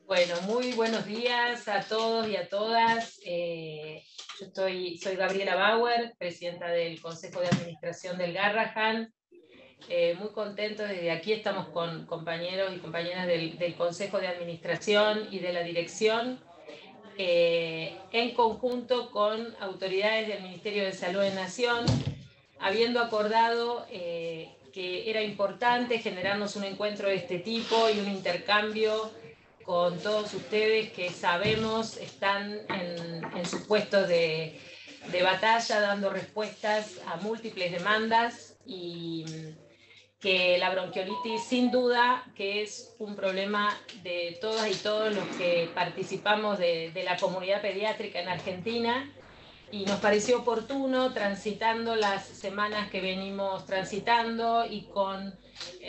Bueno, muy buenos días a todos y a todas. Soy Gabriela Bauer, presidenta del Consejo de Administración del Garrahan. Muy contento, desde aquí estamos con compañeros y compañeras del Consejo de Administración y de la Dirección, en conjunto con autoridades del Ministerio de Salud de Nación, habiendo acordado que era importante generarnos un encuentro de este tipo y un intercambio con todos ustedes que sabemos están en sus puestos de batalla dando respuestas a múltiples demandas, y que la bronquiolitis sin duda que es un problema de todas y todos los que participamos de la comunidad pediátrica en Argentina, y nos pareció oportuno, transitando las semanas que venimos transitando y con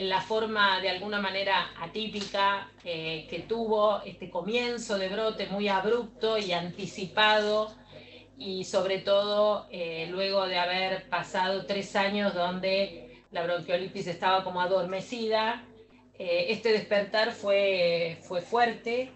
la forma de alguna manera atípica que tuvo este comienzo de brote muy abrupto y anticipado, y sobre todo luego de haber pasado 3 años donde la bronquiolitis estaba como adormecida. Este despertar fue fuerte,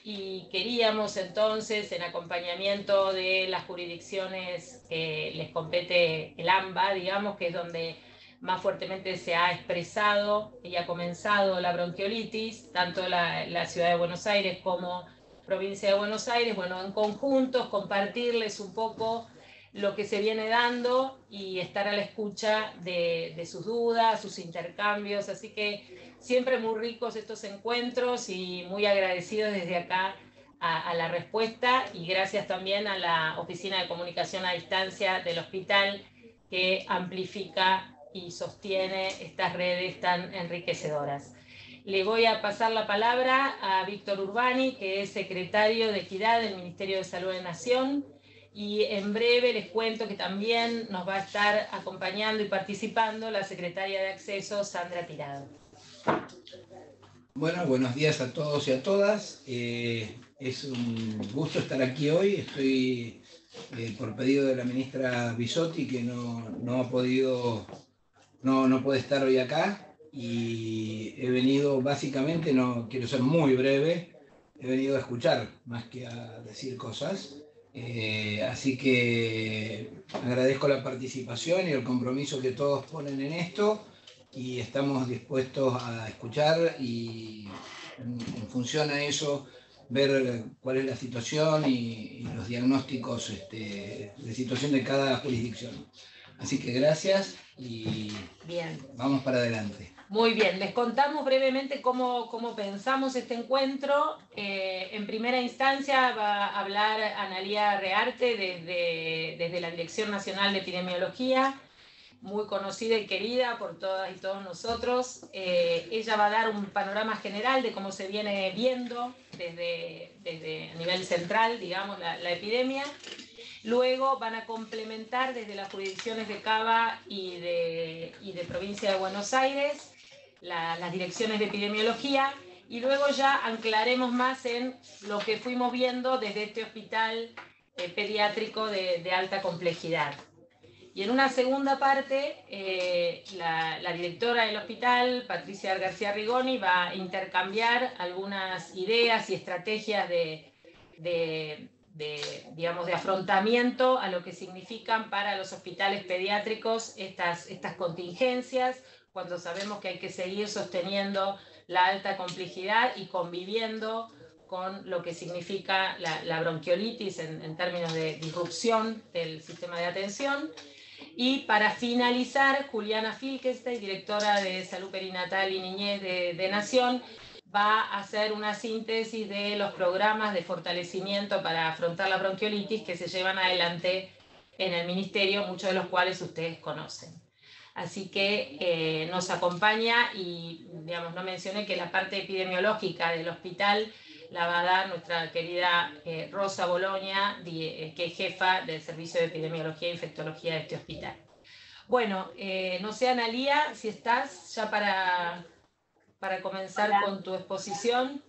y queríamos entonces, en acompañamiento de las jurisdicciones que les compete el AMBA, digamos, que es donde más fuertemente se ha expresado y ha comenzado la bronquiolitis, tanto la ciudad de Buenos Aires como provincia de Buenos Aires, bueno, en conjuntos, compartirles un poco lo que se viene dando y estar a la escucha de sus dudas, sus intercambios. Así que siempre muy ricos estos encuentros y muy agradecidos desde acá a la respuesta, y gracias también a la Oficina de Comunicación a Distancia del hospital, que amplifica y sostiene estas redes tan enriquecedoras. Le voy a pasar la palabra a Víctor Urbani, que es secretario de Equidad del Ministerio de Salud de Nación, y en breve les cuento que también nos va a estar acompañando y participando la secretaria de Acceso, Sandra Tirado. Bueno, buenos días a todos y a todas. Es un gusto estar aquí hoy. Estoy por pedido de la ministra Bisotti, que no puede estar hoy acá, y he venido básicamente, no quiero ser muy breve, he venido a escuchar más que a decir cosas. Así que agradezco la participación y el compromiso que todos ponen en esto, y estamos dispuestos a escuchar y en función a eso ver cuál es la situación y los diagnósticos de situación de cada jurisdicción. Así que gracias y bien, vamos para adelante. Muy bien, les contamos brevemente cómo pensamos este encuentro. En primera instancia va a hablar Analía Rearte desde la Dirección Nacional de Epidemiología, muy conocida y querida por todas y todos nosotros. Ella va a dar un panorama general de cómo se viene viendo desde a nivel central, digamos, la epidemia. Luego van a complementar desde las jurisdicciones de Cava y de Provincia de Buenos Aires las direcciones de epidemiología, y luego ya anclaremos más en lo que fuimos viendo desde este hospital pediátrico de alta complejidad. Y en una segunda parte, la directora del hospital, Patricia García Rigoni, va a intercambiar algunas ideas y estrategias digamos, de afrontamiento a lo que significan para los hospitales pediátricos estas contingencias, cuando sabemos que hay que seguir sosteniendo la alta complejidad y conviviendo con lo que significa la bronquiolitis en términos de disrupción del sistema de atención. Y para finalizar, Juliana Filkestein, directora de Salud Perinatal y Niñez de Nación, va a hacer una síntesis de los programas de fortalecimiento para afrontar la bronquiolitis que se llevan adelante en el Ministerio, muchos de los cuales ustedes conocen. Así que nos acompaña, y digamos, no mencioné que la parte epidemiológica del hospital la va a dar nuestra querida Rosa Bologna, que es jefa del Servicio de Epidemiología e Infectología de este hospital. Bueno, no sé, Analía, si estás ya para comenzar. Hola. Con tu exposición.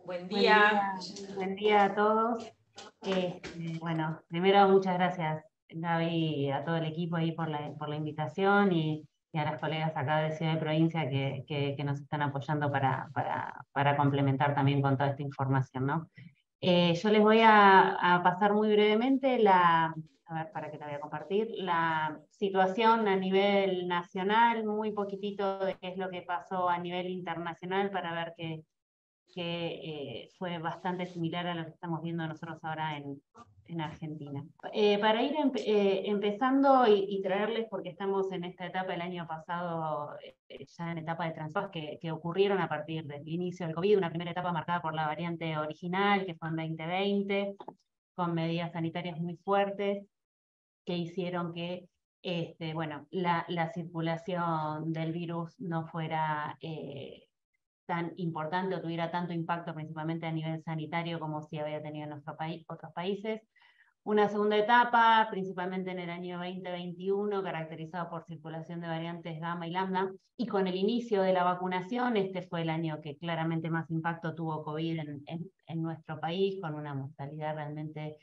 Buen día. Buen día a todos. Bueno, primero muchas gracias, Gaby, y a todo el equipo ahí por la invitación, y a las colegas acá de Ciudad y Provincia que nos están apoyando para complementar también con toda esta información, ¿no? Yo les voy a pasar muy brevemente a ver, para que la voy a compartir, la situación a nivel nacional, muy poquitito de qué es lo que pasó a nivel internacional para ver que fue bastante similar a lo que estamos viendo nosotros ahora en Argentina. Para ir empezando y traerles, porque estamos en esta etapa del año pasado, ya en etapa de transición, que ocurrieron a partir del inicio del COVID, una primera etapa marcada por la variante original, que fue en 2020, con medidas sanitarias muy fuertes, que hicieron que bueno, la circulación del virus no fuera tan importante o tuviera tanto impacto principalmente a nivel sanitario como si había tenido en nuestro país, otros países. Una segunda etapa, principalmente en el año 2021, caracterizado por circulación de variantes gamma y lambda, y con el inicio de la vacunación, este fue el año que claramente más impacto tuvo COVID en nuestro país, con una mortalidad realmente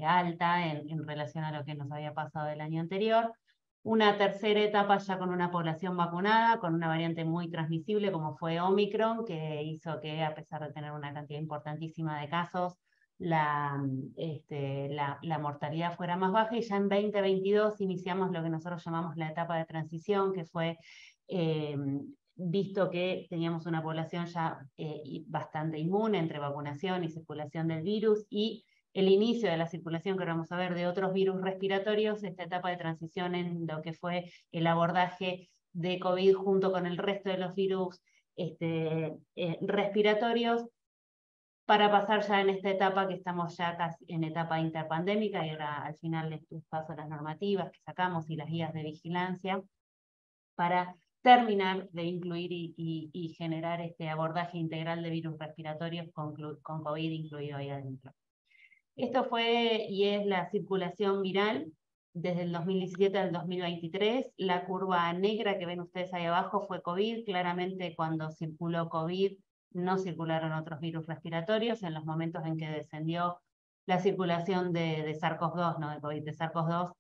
alta en relación a lo que nos había pasado el año anterior. Una tercera etapa ya con una población vacunada, con una variante muy transmisible como fue Omicron, que hizo que, a pesar de tener una cantidad importantísima de casos, la mortalidad fuera más baja, y ya en 2022 iniciamos lo que nosotros llamamos la etapa de transición, que fue, visto que teníamos una población ya bastante inmune entre vacunación y circulación del virus, y el inicio de la circulación que vamos a ver de otros virus respiratorios, esta etapa de transición en lo que fue el abordaje de COVID junto con el resto de los virus respiratorios, para pasar ya en esta etapa que estamos ya casi en etapa interpandémica, y ahora al final les paso las normativas que sacamos y las guías de vigilancia, para terminar de incluir y generar este abordaje integral de virus respiratorios con COVID incluido ahí adentro. Esto fue y es la circulación viral desde el 2017 al 2023. La curva negra que ven ustedes ahí abajo fue COVID. Claramente cuando circuló COVID no circularon otros virus respiratorios. En los momentos en que descendió la circulación de SARS-CoV-2, no de COVID, de SARS-CoV-2,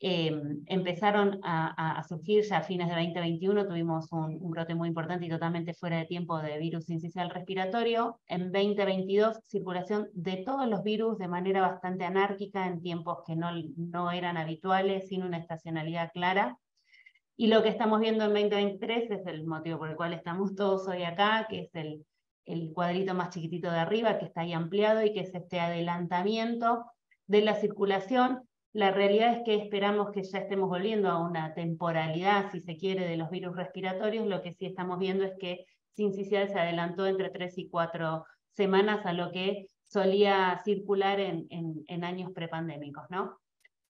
empezaron a surgir ya a fines de 2021, tuvimos un brote muy importante y totalmente fuera de tiempo de virus sincicial respiratorio. En 2022, circulación de todos los virus de manera bastante anárquica en tiempos que no eran habituales, sin una estacionalidad clara. Y lo que estamos viendo en 2023 es el motivo por el cual estamos todos hoy acá, que es el cuadrito más chiquitito de arriba, que está ahí ampliado, y que es este adelantamiento de la circulación. La realidad es que esperamos que ya estemos volviendo a una temporalidad, si se quiere, de los virus respiratorios. Lo que sí estamos viendo es que sincicial se adelantó entre 3 y 4 semanas a lo que solía circular en años prepandémicos, ¿no?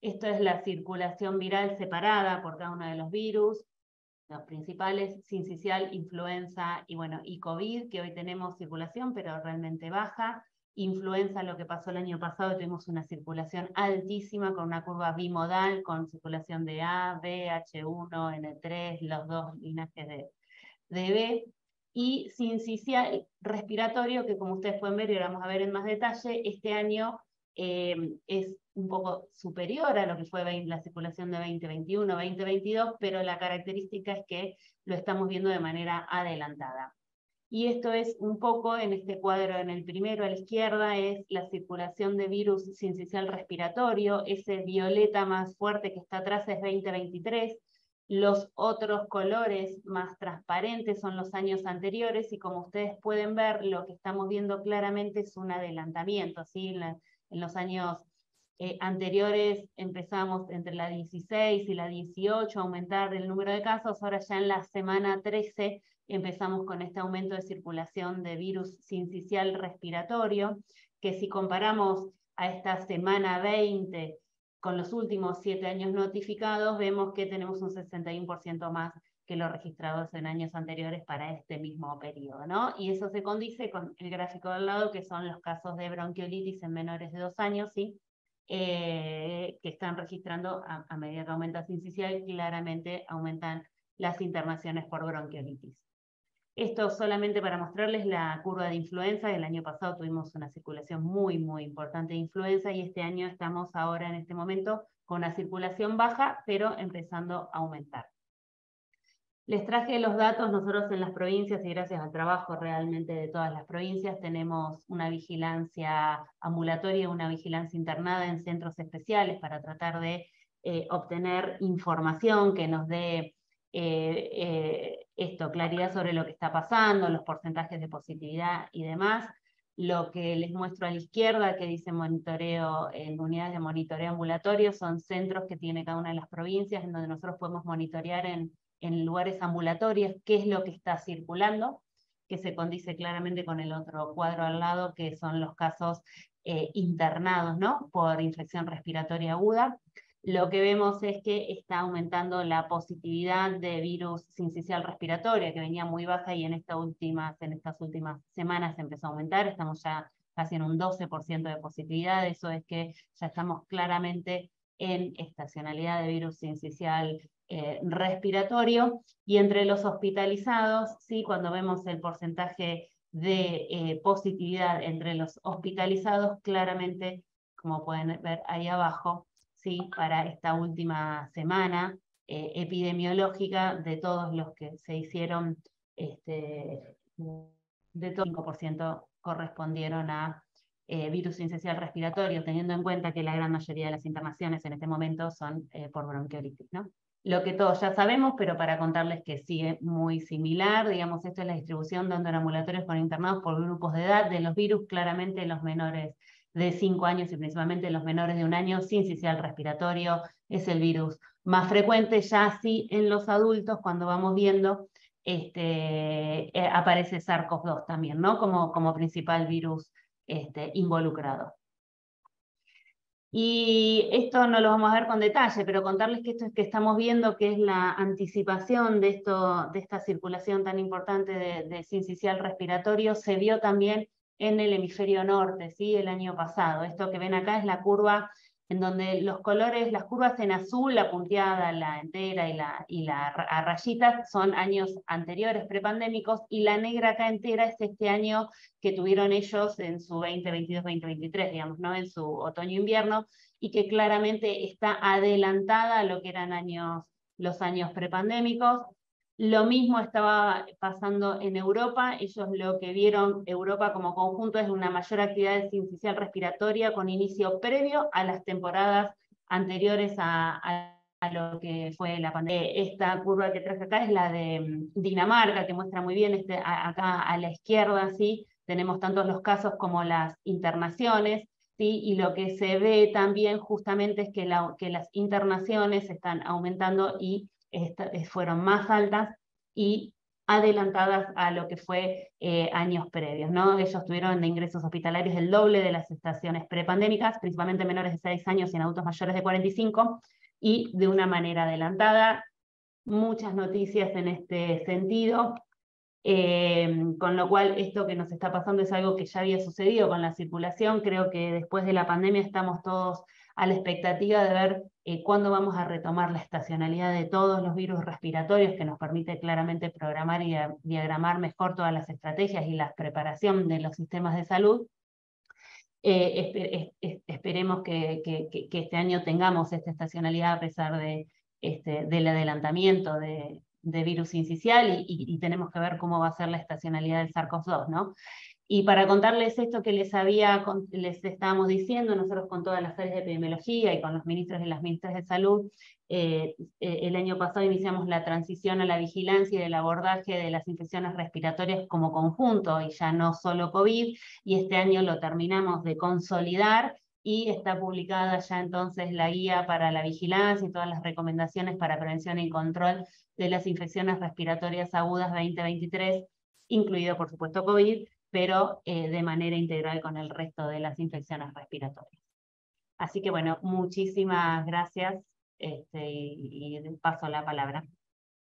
Esto es la circulación viral separada por cada uno de los virus, los principales, sincicial, influenza y COVID, que hoy tenemos circulación, pero realmente baja. Influenza, lo que pasó el año pasado, tuvimos una circulación altísima con una curva bimodal, con circulación de A, B, H1, N3, los dos linajes de B. Y sincicial respiratorio, que como ustedes pueden ver, y ahora vamos a ver en más detalle, este año es un poco superior a lo que fue la circulación de 2021, 2022, pero la característica es que lo estamos viendo de manera adelantada. Y esto es un poco, en este cuadro, en el primero a la izquierda, es la circulación de virus sincicial respiratorio. Ese violeta más fuerte que está atrás es 2023. Los otros colores más transparentes son los años anteriores, y como ustedes pueden ver, lo que estamos viendo claramente es un adelantamiento, ¿sí? En los años anteriores empezamos entre la 16 y la 18 a aumentar el número de casos. Ahora ya en la semana 13 empezamos con este aumento de circulación de virus sincicial respiratorio, que si comparamos a esta semana 20 con los últimos 7 años notificados, vemos que tenemos un 61% más que los registrados en años anteriores para este mismo periodo, ¿no? Y eso se condice con el gráfico del lado, que son los casos de bronquiolitis en menores de 2 años, ¿sí? Que están registrando a medida que aumenta sincicial, claramente aumentan las internaciones por bronquiolitis. Esto solamente para mostrarles la curva de influenza. El año pasado tuvimos una circulación muy importante de influenza, y este año estamos ahora en este momento con una circulación baja, pero empezando a aumentar. Les traje los datos. Nosotros en las provincias, y gracias al trabajo realmente de todas las provincias, tenemos una vigilancia ambulatoria, una vigilancia internada en centros especiales para tratar de obtener información que nos dé claridad sobre lo que está pasando, los porcentajes de positividad y demás. Lo que les muestro a la izquierda, que dice monitoreo en unidades de monitoreo ambulatorio, son centros que tiene cada una de las provincias, en donde nosotros podemos monitorear en lugares ambulatorios qué es lo que está circulando, que se condice claramente con el otro cuadro al lado, que son los casos internados, ¿no?, por infección respiratoria aguda. Lo que vemos es que está aumentando la positividad de virus sincicial respiratoria, que venía muy baja y en estas últimas semanas empezó a aumentar. Estamos ya casi en un 12% de positividad. Eso es que ya estamos claramente en estacionalidad de virus sincicial respiratorio. Y entre los hospitalizados, ¿sí?, cuando vemos el porcentaje de positividad entre los hospitalizados, claramente, como pueden ver ahí abajo, ¿sí?, para esta última semana epidemiológica, de todos los que se hicieron, de todo el 5% correspondieron a virus sincicial respiratorio, teniendo en cuenta que la gran mayoría de las internaciones en este momento son por bronquiolitis, ¿no? Lo que todos ya sabemos, pero para contarles que sigue muy similar. Digamos, esto es la distribución de ambulatorios con internados por grupos de edad de los virus. Claramente los menores de 5 años y principalmente los menores de 1 año, sincicial respiratorio es el virus más frecuente. Ya así en los adultos, cuando vamos viendo, aparece SARS-CoV-2 también, ¿no?, como principal virus involucrado. Y esto no lo vamos a ver con detalle, pero contarles que esto es que estamos viendo, que es la anticipación de esta circulación tan importante de sincicial respiratorio, se vio también en el hemisferio norte, ¿sí?, el año pasado. Esto que ven acá es la curva en donde los colores, las curvas en azul, la punteada, la entera y la a rayitas, son años anteriores, prepandémicos, y la negra acá entera es este año que tuvieron ellos en su 2022-2023, digamos, ¿no?, en su otoño-invierno, y que claramente está adelantada a lo que eran los años prepandémicos. Lo mismo estaba pasando en Europa. Ellos lo que vieron, Europa como conjunto, es una mayor actividad sincicial respiratoria con inicio previo a las temporadas anteriores a lo que fue la pandemia. Esta curva que traje acá es la de Dinamarca, que muestra muy bien, acá a la izquierda, ¿sí?, tenemos tanto los casos como las internaciones, ¿sí?, y lo que se ve también justamente es que las internaciones están aumentando y fueron más altas y adelantadas a lo que fue años previos, ¿no? Ellos tuvieron de ingresos hospitalarios el doble de las estaciones prepandémicas, principalmente menores de 6 años y en adultos mayores de 45, y de una manera adelantada. Muchas noticias en este sentido. Con lo cual esto que nos está pasando es algo que ya había sucedido con la circulación. Creo que después de la pandemia estamos todos a la expectativa de ver cuándo vamos a retomar la estacionalidad de todos los virus respiratorios, que nos permite claramente programar y diagramar mejor todas las estrategias y la preparación de los sistemas de salud. Esperemos que este año tengamos esta estacionalidad a pesar del adelantamiento de virus sincicial, y tenemos que ver cómo va a ser la estacionalidad del SARS-CoV-2, ¿no? Y para contarles esto que les estábamos diciendo, nosotros con todas las áreas de epidemiología y con los ministros y las ministras de salud, el año pasado iniciamos la transición a la vigilancia y el abordaje de las infecciones respiratorias como conjunto, y ya no solo COVID, y este año lo terminamos de consolidar, y está publicada ya entonces la guía para la vigilancia y todas las recomendaciones para prevención y control de las infecciones respiratorias agudas 2023, incluido por supuesto COVID, pero de manera integral con el resto de las infecciones respiratorias. Así que bueno, muchísimas gracias, y paso la palabra.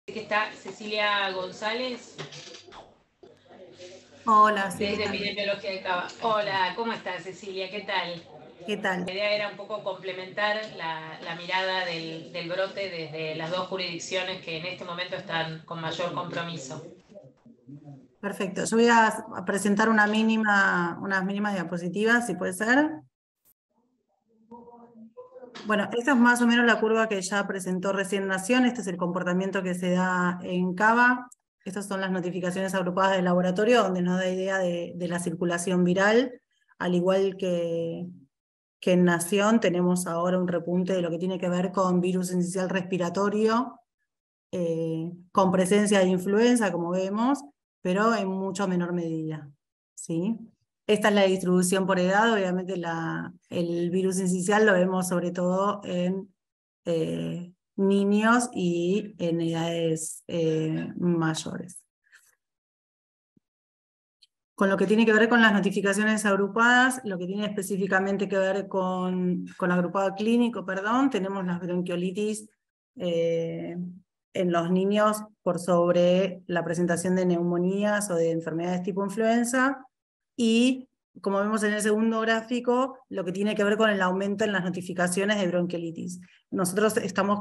Que está Cecilia González. Hola, sí, desde Epidemiología de Cava. Hola, ¿cómo estás, Cecilia? ¿Qué tal? ¿Qué tal? La idea era un poco complementar la mirada del brote desde las dos jurisdicciones que en este momento están con mayor compromiso. Perfecto, yo voy a presentar unas mínimas diapositivas, si puede ser. Bueno, esta es más o menos la curva que ya presentó recién Nación. Este es el comportamiento que se da en Cava. Estas son las notificaciones agrupadas del laboratorio, donde nos da idea de la circulación viral. Al igual que en Nación, tenemos ahora un repunte de lo que tiene que ver con virus sincicial respiratorio, con presencia de influenza, como vemos, pero en mucho menor medida, ¿sí? Esta es la distribución por edad. Obviamente el virus sincicial lo vemos sobre todo en niños y en edades mayores. Con lo que tiene que ver con las notificaciones agrupadas, lo que tiene específicamente que ver con agrupado clínico, tenemos las bronquiolitis en los niños por sobre la presentación de neumonías o de enfermedades tipo influenza, y como vemos en el segundo gráfico, lo que tiene que ver con el aumento en las notificaciones de bronquiolitis. Nosotros estamos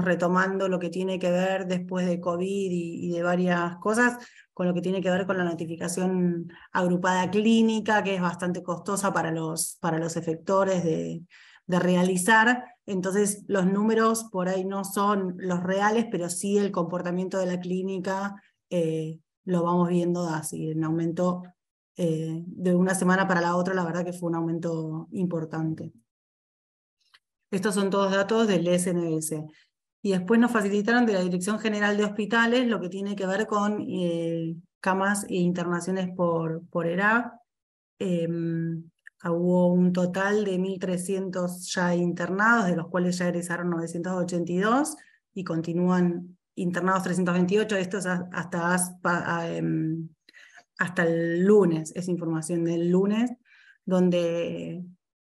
retomando lo que tiene que ver después de COVID y de varias cosas, con lo que tiene que ver con la notificación agrupada clínica, que es bastante costosa para los efectores de realizar. Entonces los números por ahí no son los reales, pero sí el comportamiento de la clínica lo vamos viendo así, en aumento de una semana para la otra. La verdad que fue un aumento importante. Estos son todos datos del SNS. Y después nos facilitaron de la Dirección General de Hospitales lo que tiene que ver con camas e internaciones por ERAB. Hubo un total de 1.300 ya internados, de los cuales ya egresaron 982 y continúan internados 328. Esto es hasta el lunes, es información del lunes, donde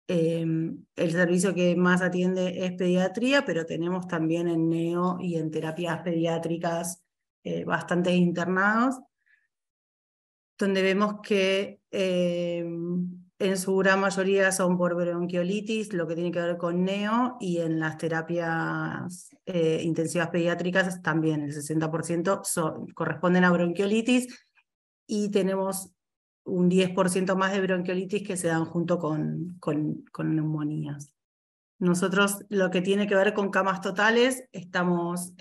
el servicio que más atiende es pediatría, pero tenemos también en neo y en terapias pediátricas bastantes internados, donde vemos que en su gran mayoría son por bronquiolitis, lo que tiene que ver con neo, y en las terapias intensivas pediátricas también el 60% corresponden a bronquiolitis, y tenemos un 10% más de bronquiolitis que se dan junto con neumonías. Nosotros, lo que tiene que ver con camas totales, estamos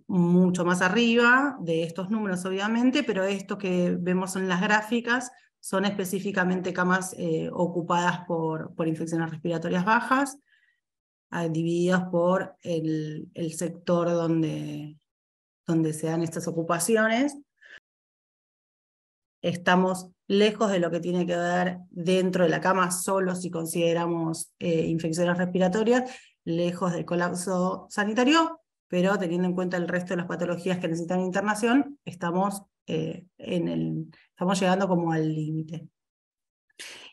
mucho más arriba de estos números, obviamente, pero esto que vemos en las gráficas son específicamente camas ocupadas por infecciones respiratorias bajas, divididas por el sector donde se dan estas ocupaciones. Estamos lejos de lo que tiene que ver dentro de la cama, solo si consideramos infecciones respiratorias, lejos del colapso sanitario, pero teniendo en cuenta el resto de las patologías que necesitan internación, estamos llegando como al límite.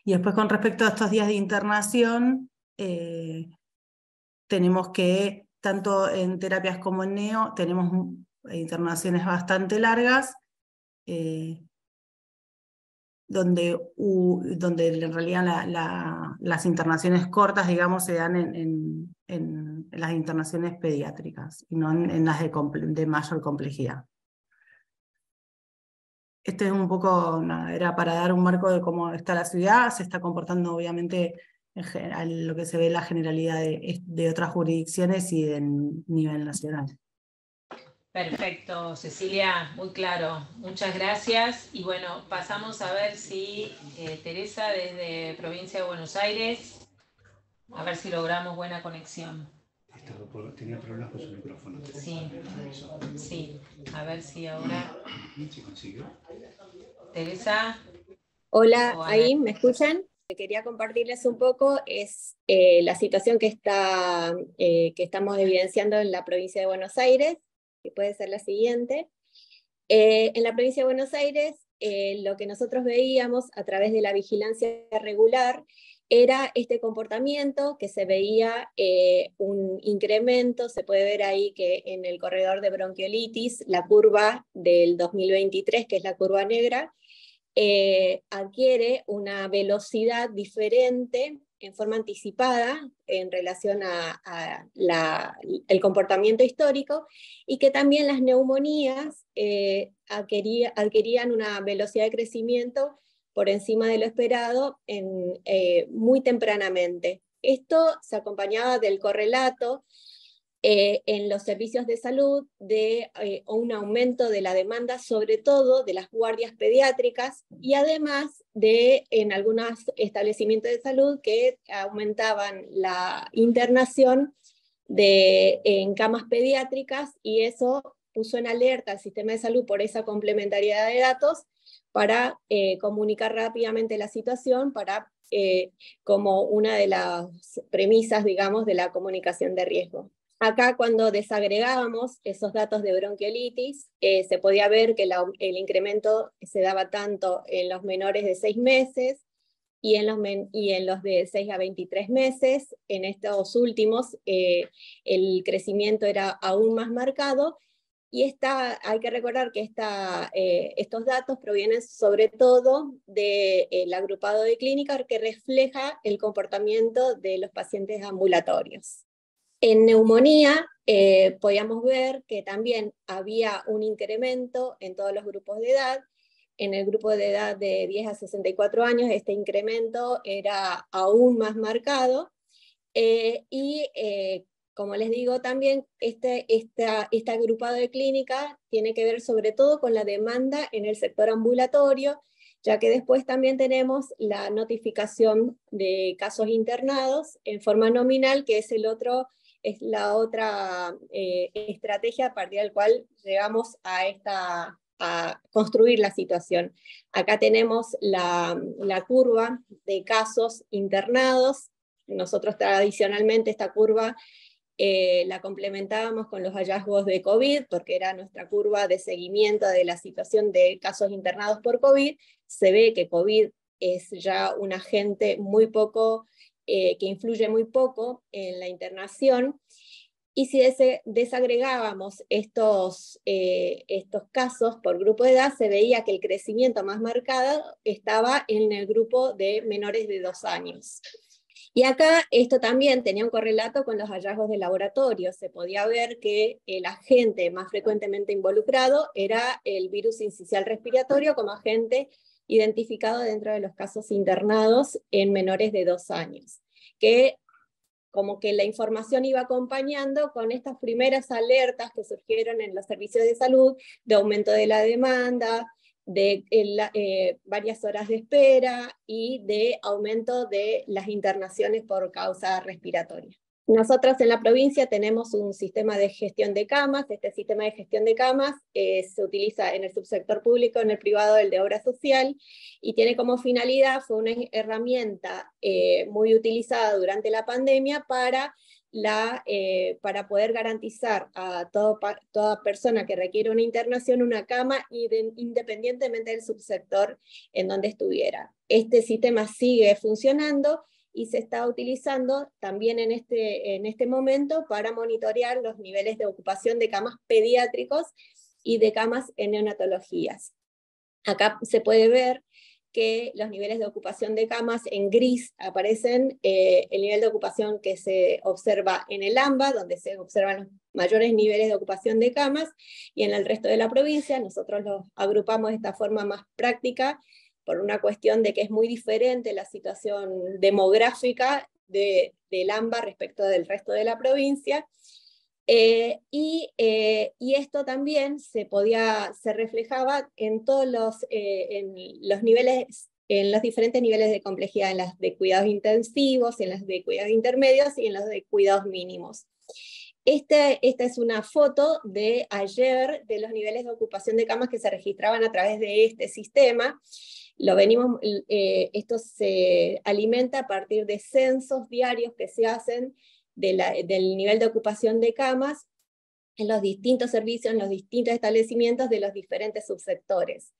Y después, con respecto a estos días de internación, tenemos que, tanto en terapias como en neo, tenemos internaciones bastante largas, donde en realidad las internaciones cortas, digamos, se dan en las internaciones pediátricas, y no en las de mayor complejidad. Este es un poco, era para dar un marco de cómo está la ciudad. Se está comportando, obviamente, en general, lo que se ve en la generalidad de otras jurisdicciones y de nivel nacional. Perfecto, Cecilia, muy claro. Muchas gracias. Y bueno, pasamos a ver si Teresa, desde Provincia de Buenos Aires, a ver si logramos buena conexión. Tenía problemas con su micrófono. Sí, a ver si ahora... ¿Se consiguió? Teresa. Hola, ¿ahí me escuchan? Lo que quería compartirles un poco es la situación que estamos evidenciando en la provincia de Buenos Aires, que puede ser la siguiente. En la provincia de Buenos Aires, lo que nosotros veíamos a través de la vigilancia regular era este comportamiento, que se veía un incremento. Se puede ver ahí que en el corredor de bronquiolitis, la curva del 2023, que es la curva negra, adquiere una velocidad diferente en forma anticipada en relación el comportamiento histórico, y que también las neumonías adquirían una velocidad de crecimiento por encima de lo esperado muy tempranamente. Esto se acompañaba del correlato en los servicios de salud de un aumento de la demanda, sobre todo de las guardias pediátricas, y además de en algunos establecimientos de salud que aumentaban la internación en camas pediátricas, y eso puso en alerta al sistema de salud por esa complementariedad de datos para comunicar rápidamente la situación, como una de las premisas, digamos, de la comunicación de riesgo. Acá, cuando desagregábamos esos datos de bronquiolitis, se podía ver que el incremento se daba tanto en los menores de 6 meses y en los de 6 a 23 meses. En estos últimos, el crecimiento era aún más marcado, y hay que recordar que estos datos provienen sobre todo del agrupado de clínica, que refleja el comportamiento de los pacientes ambulatorios. En neumonía podíamos ver que también había un incremento en todos los grupos de edad. En el grupo de edad de 10 a 64 años este incremento era aún más marcado, como les digo también, este agrupado de clínica tiene que ver sobre todo con la demanda en el sector ambulatorio, ya que después también tenemos la notificación de casos internados en forma nominal, que es la otra estrategia a partir de la cual llegamos a construir la situación. Acá tenemos la curva de casos internados. Nosotros tradicionalmente esta curva la complementábamos con los hallazgos de COVID, porque era nuestra curva de seguimiento de la situación de casos internados por COVID. Se ve que COVID es ya un agente que influye muy poco en la internación, y si desagregábamos estos casos por grupo de edad, se veía que el crecimiento más marcado estaba en el grupo de menores de 2 años. Y acá esto también tenía un correlato con los hallazgos de laboratorio. Se podía ver que el agente más frecuentemente involucrado era el virus sincicial respiratorio, como agente identificado dentro de los casos internados en menores de 2 años. Que como que la información iba acompañando con estas primeras alertas que surgieron en los servicios de salud, de aumento de la demanda, de varias horas de espera y de aumento de las internaciones por causa respiratoria. Nosotros en la provincia tenemos un sistema de gestión de camas. Este sistema de gestión de camas se utiliza en el subsector público, en el privado, el de obra social, y tiene como finalidad, fue una herramienta muy utilizada durante la pandemia para poder garantizar a toda persona que requiere una internación una cama, independientemente del subsector en donde estuviera. Este sistema sigue funcionando y se está utilizando también en este momento para monitorear los niveles de ocupación de camas pediátricos y de camas en neonatologías. Acá se puede ver que los niveles de ocupación de camas en gris aparecen el nivel de ocupación que se observa en el AMBA, donde se observan los mayores niveles de ocupación de camas, y en el resto de la provincia. Nosotros los agrupamos de esta forma más práctica, por una cuestión de que es muy diferente la situación demográfica del AMBA respecto del resto de la provincia. Y esto también se reflejaba en todos los niveles, en los diferentes niveles de complejidad, en las de cuidados intensivos, en las de cuidados intermedios y en los de cuidados mínimos. Esta es una foto de ayer de los niveles de ocupación de camas que se registraban a través de este sistema. Esto se alimenta a partir de censos diarios que se hacen del nivel de ocupación de camas en los distintos servicios, en los distintos establecimientos de los diferentes subsectores.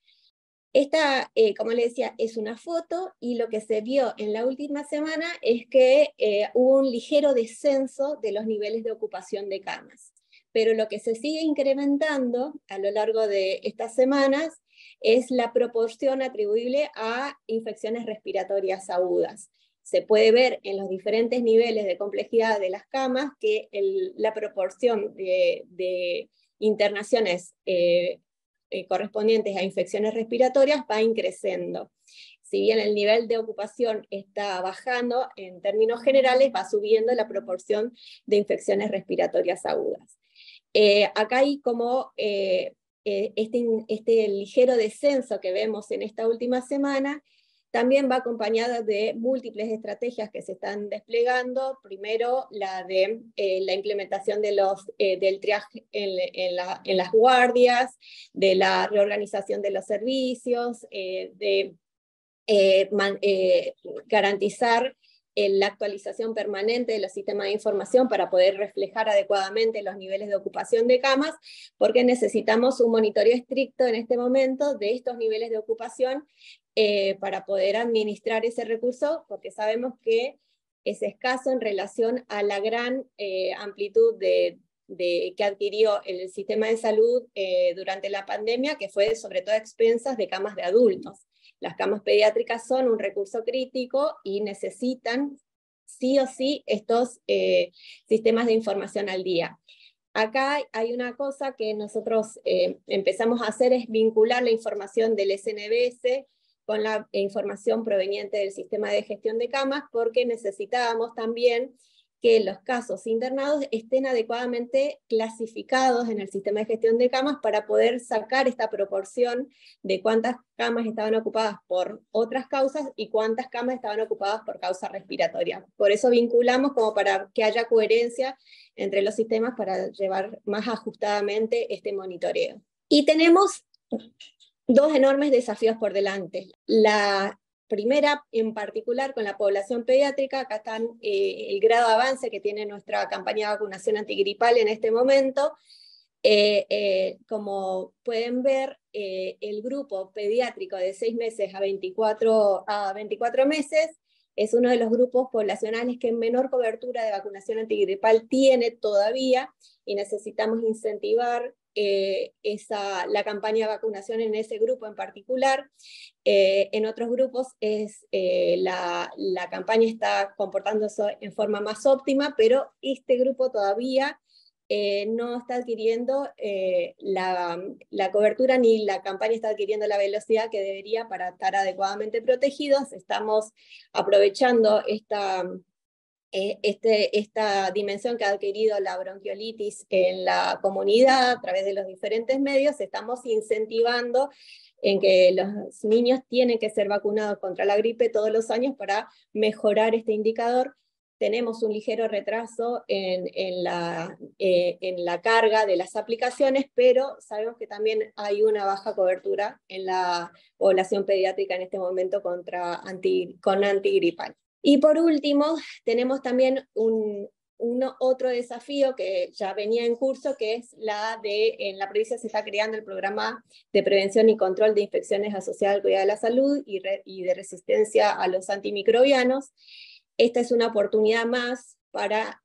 Esta, como les decía, es una foto, y lo que se vio en la última semana es que hubo un ligero descenso de los niveles de ocupación de camas. Pero lo que se sigue incrementando a lo largo de estas semanas es la proporción atribuible a infecciones respiratorias agudas. Se puede ver en los diferentes niveles de complejidad de las camas que la proporción de internaciones correspondientes a infecciones respiratorias va increciendo. si bien el nivel de ocupación está bajando, en términos generales va subiendo la proporción de infecciones respiratorias agudas. Acá hay como este ligero descenso que vemos en esta última semana, también va acompañada de múltiples estrategias que se están desplegando. Primero, la de la implementación de del triaje en las guardias, de la reorganización de los servicios, de garantizar la actualización permanente de los sistemas de información para poder reflejar adecuadamente los niveles de ocupación de camas, porque necesitamos un monitoreo estricto en este momento de estos niveles de ocupación para poder administrar ese recurso, porque sabemos que es escaso en relación a la gran amplitud que adquirió el sistema de salud durante la pandemia, que fue sobre todo a expensas de camas de adultos. Las camas pediátricas son un recurso crítico y necesitan sí o sí estos sistemas de información al día. Acá hay una cosa que nosotros empezamos a hacer, es vincular la información del SNBS con la información proveniente del sistema de gestión de camas, porque necesitábamos también que los casos internados estén adecuadamente clasificados en el sistema de gestión de camas para poder sacar esta proporción de cuántas camas estaban ocupadas por otras causas y cuántas camas estaban ocupadas por causa respiratoria. Por eso vinculamos como para que haya coherencia entre los sistemas para llevar más ajustadamente este monitoreo. Y tenemos dos enormes desafíos por delante. La primera, en particular con la población pediátrica, acá están el grado de avance que tiene nuestra campaña de vacunación antigripal en este momento. Como pueden ver, el grupo pediátrico de 6 meses a 24 meses es uno de los grupos poblacionales que menor cobertura de vacunación antigripal tiene todavía, y necesitamos incentivar la campaña de vacunación en ese grupo en particular. En otros grupos la campaña está comportándose en forma más óptima, pero este grupo todavía no está adquiriendo la cobertura, ni la campaña está adquiriendo la velocidad que debería para estar adecuadamente protegidos. Estamos aprovechando esta dimensión que ha adquirido la bronquiolitis en la comunidad a través de los diferentes medios. Estamos incentivando en que los niños tienen que ser vacunados contra la gripe todos los años para mejorar este indicador. Tenemos un ligero retraso en la carga de las aplicaciones, pero sabemos que también hay una baja cobertura en la población pediátrica en este momento con antigripal. Y por último, tenemos también otro desafío que ya venía en curso, que es en la provincia se está creando el programa de prevención y control de infecciones asociadas al cuidado de la salud y de resistencia a los antimicrobianos. Esta es una oportunidad más para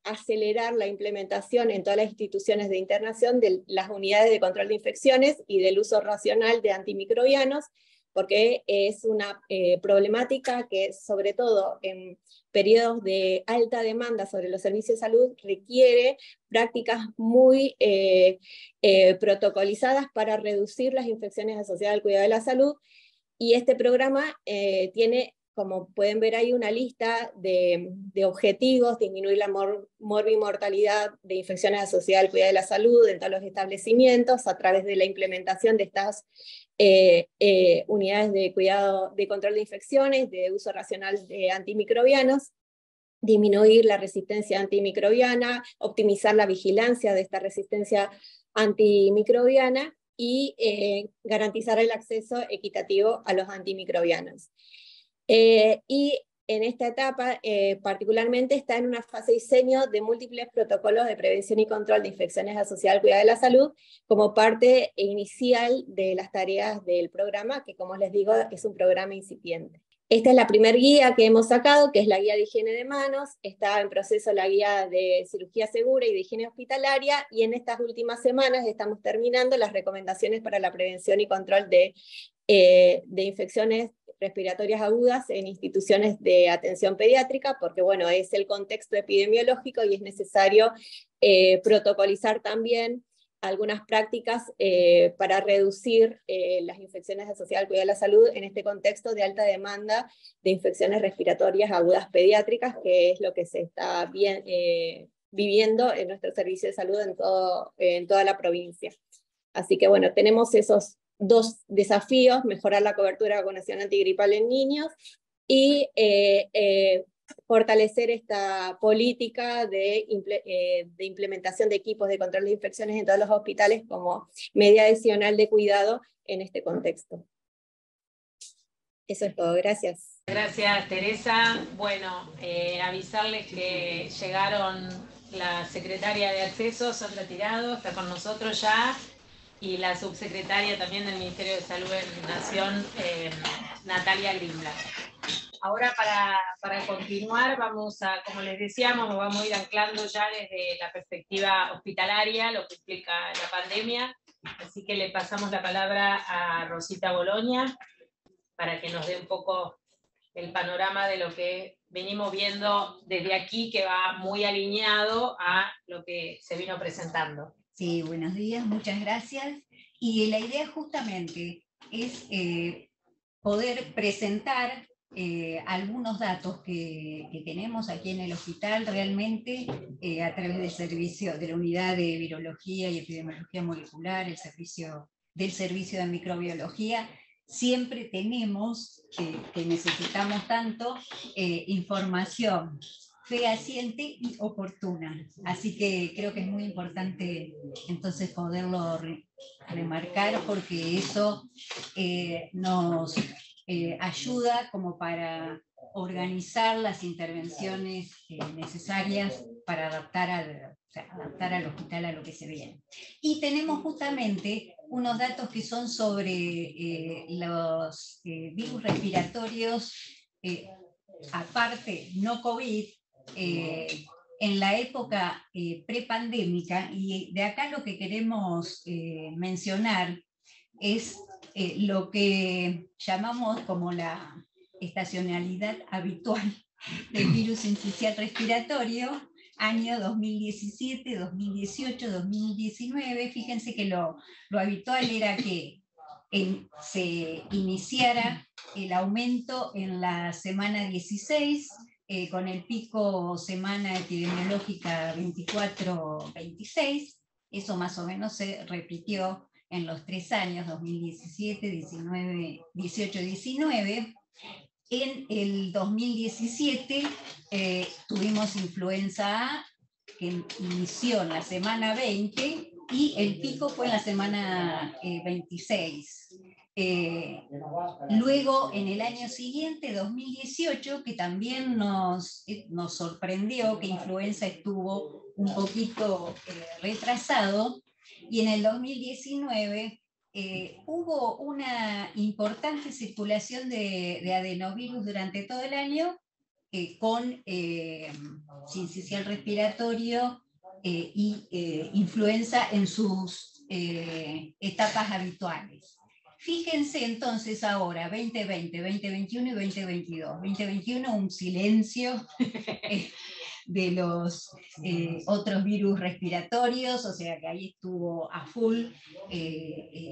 acelerar la implementación en todas las instituciones de internación de las unidades de control de infecciones y del uso racional de antimicrobianos, porque es una problemática que, sobre todo en periodos de alta demanda sobre los servicios de salud, requiere prácticas muy protocolizadas para reducir las infecciones asociadas al cuidado de la salud, y este programa tiene, como pueden ver ahí, una lista de objetivos: disminuir la morbimortalidad de infecciones asociadas al cuidado de la salud en todos los establecimientos a través de la implementación de estas unidades de cuidado, de control de infecciones, de uso racional de antimicrobianos, disminuir la resistencia antimicrobiana, optimizar la vigilancia de esta resistencia antimicrobiana y garantizar el acceso equitativo a los antimicrobianos. Y en esta etapa particularmente está en una fase de diseño de múltiples protocolos de prevención y control de infecciones asociadas al cuidado de la salud como parte inicial de las tareas del programa, que, como les digo, es un programa incipiente. Esta es la primera guía que hemos sacado, que es la guía de higiene de manos. Está en proceso la guía de cirugía segura y de higiene hospitalaria, y en estas últimas semanas estamos terminando las recomendaciones para la prevención y control de infecciones respiratorias agudas en instituciones de atención pediátrica, porque bueno, es el contexto epidemiológico y es necesario protocolizar también algunas prácticas para reducir las infecciones asociadas al cuidado de la salud en este contexto de alta demanda de infecciones respiratorias agudas pediátricas, que es lo que se está viviendo en nuestro servicio de salud en toda la provincia. Así que bueno, tenemos esos dos desafíos: mejorar la cobertura de vacunación antigripal en niños y fortalecer esta política de implementación de equipos de control de infecciones en todos los hospitales como medida adicional de cuidado en este contexto. Eso es todo, gracias. Gracias, Teresa. Bueno, avisarles que llegaron la secretaria de Acceso, Sandra Tirado, está con nosotros ya, y la subsecretaria también del Ministerio de Salud en Nación, Natalia Grimbla. Ahora para continuar, vamos a, como les decíamos, nos vamos a ir anclando ya desde la perspectiva hospitalaria, lo que implica la pandemia, así que le pasamos la palabra a Rosita Boloña para que nos dé un poco el panorama de lo que venimos viendo desde aquí, que va muy alineado a lo que se vino presentando. Sí, buenos días, muchas gracias. Y la idea justamente es poder presentar algunos datos que tenemos aquí en el hospital realmente a través del servicio de la unidad de virología y epidemiología molecular, el servicio de microbiología. Siempre tenemos que necesitamos tanto información fehaciente y oportuna. Así que creo que es muy importante entonces poderlo remarcar, porque eso nos ayuda como para organizar las intervenciones necesarias para adaptar al hospital a lo que se viene. Y tenemos justamente unos datos que son sobre los virus respiratorios, aparte no COVID, en la época prepandémica, y de acá lo que queremos mencionar es lo que llamamos como la estacionalidad habitual del virus sincicial respiratorio, año 2017, 2018, 2019. Fíjense que lo habitual era que se iniciara el aumento en la semana 16, con el pico semana epidemiológica 24-26, eso más o menos se repitió en los 3 años, 2017, 19, 18, 19. En el 2017 tuvimos influenza A, que inició en la semana 20, y el pico fue en la semana 26. Luego, en el año siguiente, 2018, que también nos sorprendió, que influenza estuvo un poquito retrasado, y en el 2019 hubo una importante circulación de adenovirus durante todo el año, con sincicial respiratorio y influenza en sus etapas habituales. Fíjense entonces ahora, 2020, 2021 y 2022. 2021, un silencio de los otros virus respiratorios, o sea que ahí estuvo a full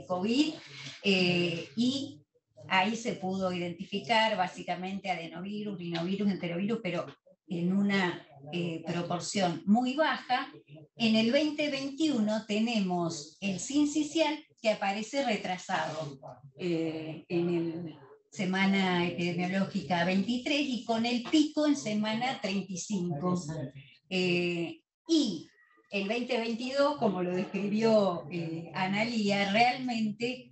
COVID, y ahí se pudo identificar básicamente adenovirus, rinovirus, enterovirus, pero en una proporción muy baja. En el 2021 tenemos el sincicial, que aparece retrasado en el semana epidemiológica 23 y con el pico en semana 35. Y el 2022, como lo describió Analía, realmente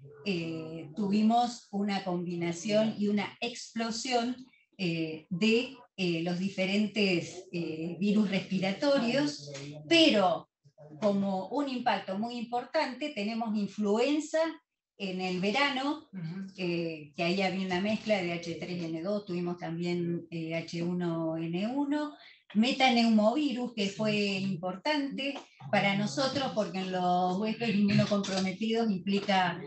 tuvimos una combinación y una explosión de los diferentes virus respiratorios, pero como un impacto muy importante tenemos influenza en el verano, que ahí había una mezcla de H3N2, tuvimos también H1N1, metaneumovirus, que fue importante para nosotros porque en los huéspedes inmunocomprometidos implica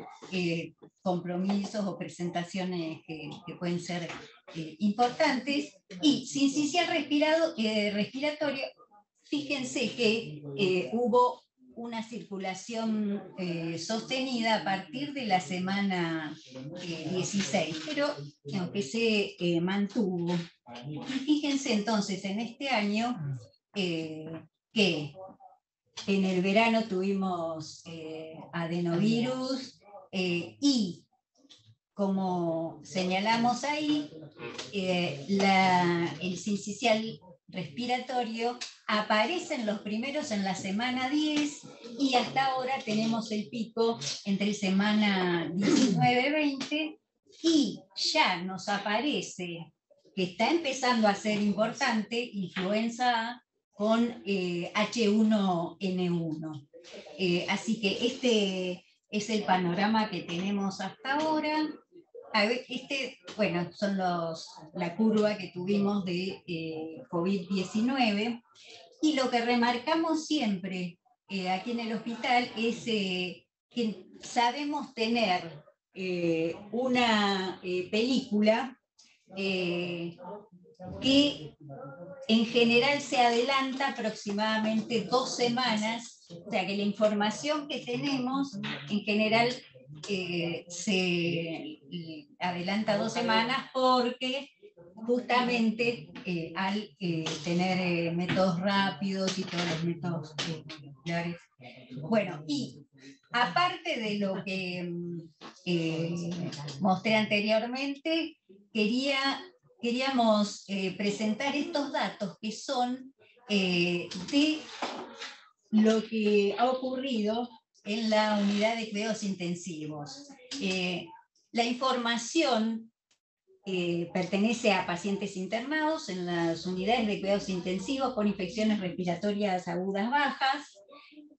compromisos o presentaciones que pueden ser importantes, y sincicial respiratorio. Fíjense que hubo una circulación sostenida a partir de la semana 16, pero que se mantuvo. Y fíjense entonces en este año que en el verano tuvimos adenovirus y, como señalamos ahí, el sincicial respiratorio aparecen los primeros en la semana 10 y hasta ahora tenemos el pico entre semana 19-20 y ya nos aparece que está empezando a ser importante influenza A con H1N1. Así que este es el panorama que tenemos hasta ahora. Bueno, son la curva que tuvimos de COVID-19, y lo que remarcamos siempre aquí en el hospital es que sabemos tener una película que en general se adelanta aproximadamente 2 semanas, o sea que la información que tenemos en general se adelanta 2 semanas porque justamente al tener métodos rápidos y todos los métodos moleculares. Bueno, y aparte de lo que mostré anteriormente, queríamos presentar estos datos que son de lo que ha ocurrido en la unidad de cuidados intensivos. La información pertenece a pacientes internados en las unidades de cuidados intensivos con infecciones respiratorias agudas bajas.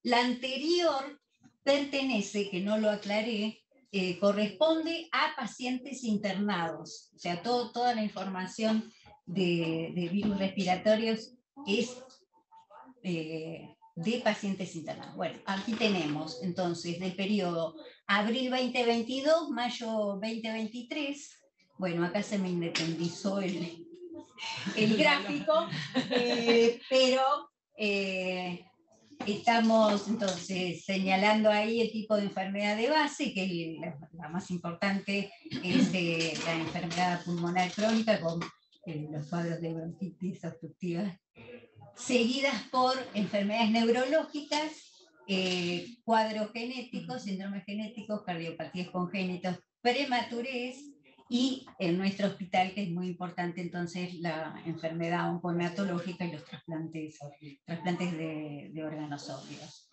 La anterior pertenece, que no lo aclaré, corresponde a pacientes internados. O sea, toda la información de virus respiratorios es de pacientes internados. Bueno, aquí tenemos entonces del periodo abril 2022, mayo 2023. Bueno, acá se me independizó el gráfico, pero estamos entonces señalando ahí el tipo de enfermedad de base, que la más importante es la enfermedad pulmonar crónica con los cuadros de bronquitis obstructiva, seguidas por enfermedades neurológicas, cuadros genéticos, síndromes genéticos, cardiopatías congénitas, prematurez, y en nuestro hospital, que es muy importante entonces la enfermedad oncohematológica y los trasplantes de órganos sólidos.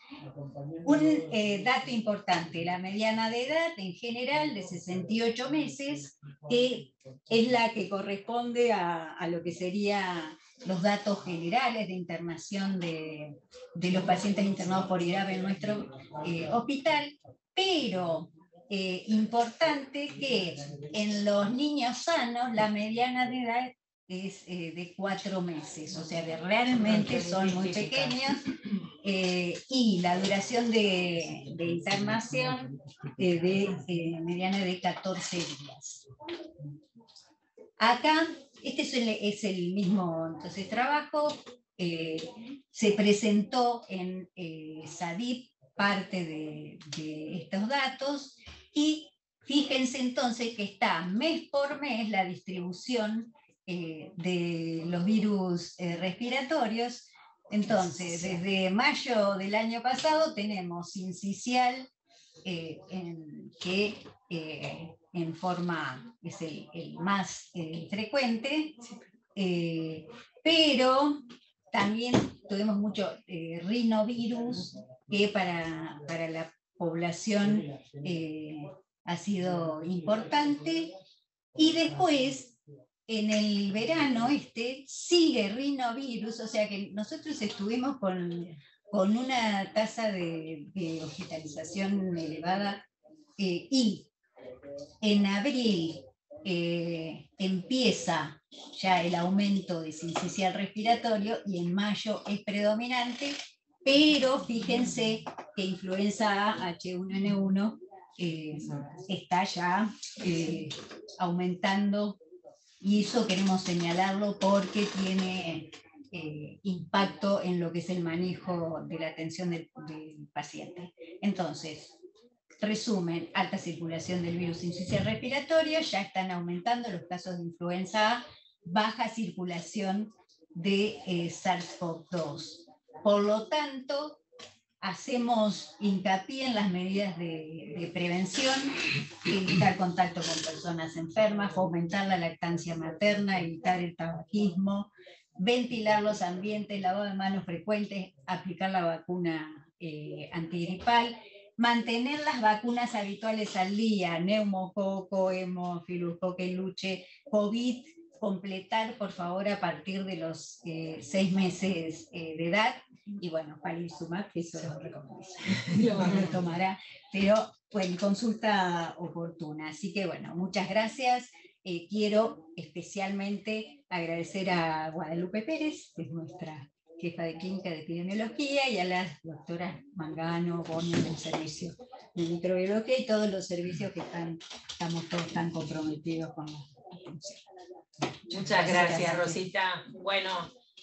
Un dato importante, la mediana de edad en general de 68 meses, que es la que corresponde a lo que sería los datos generales de internación de los pacientes internados por IRAP en nuestro hospital, pero importante que en los niños sanos la mediana de edad es de 4 meses, o sea que realmente son muy pequeños, y la duración de internación de mediana de 14 días. Acá, este es el mismo entonces, trabajo, se presentó en SADIP parte de estos datos, y fíjense entonces que está mes por mes la distribución de los virus respiratorios. Entonces, desde mayo del año pasado tenemos sincicial, que en forma es el más frecuente, pero también tuvimos mucho rinovirus, que para la población ha sido importante, y después en el verano sigue rinovirus, o sea que nosotros estuvimos con una tasa de hospitalización elevada, y en abril empieza ya el aumento de sincicial respiratorio y en mayo es predominante, pero fíjense que influenza A, H1N1, está ya aumentando, y eso queremos señalarlo porque tiene impacto en lo que es el manejo de la atención del paciente. Entonces, resumen, alta circulación del virus sincicial respiratorio, ya están aumentando los casos de influenza A, baja circulación de SARS-CoV-2. Por lo tanto, hacemos hincapié en las medidas de prevención, evitar contacto con personas enfermas, fomentar la lactancia materna, evitar el tabaquismo, ventilar los ambientes, lavado de manos frecuentes, aplicar la vacuna antigripal, mantener las vacunas habituales al día, neumococo, hemófilus, coqueluche, COVID, completar por favor a partir de los 6 meses de edad, y bueno, palivizumab, que eso lo tomará, pero bueno, consulta oportuna. Así que bueno, muchas gracias. Quiero especialmente agradecer a Guadalupe Pérez, que es nuestra jefa de clínica de epidemiología, y a las doctoras Mangano, Bonio del servicio de microbiología y todos los servicios que estamos todos tan comprometidos con la atención. Muchas gracias, Rosita. Bueno,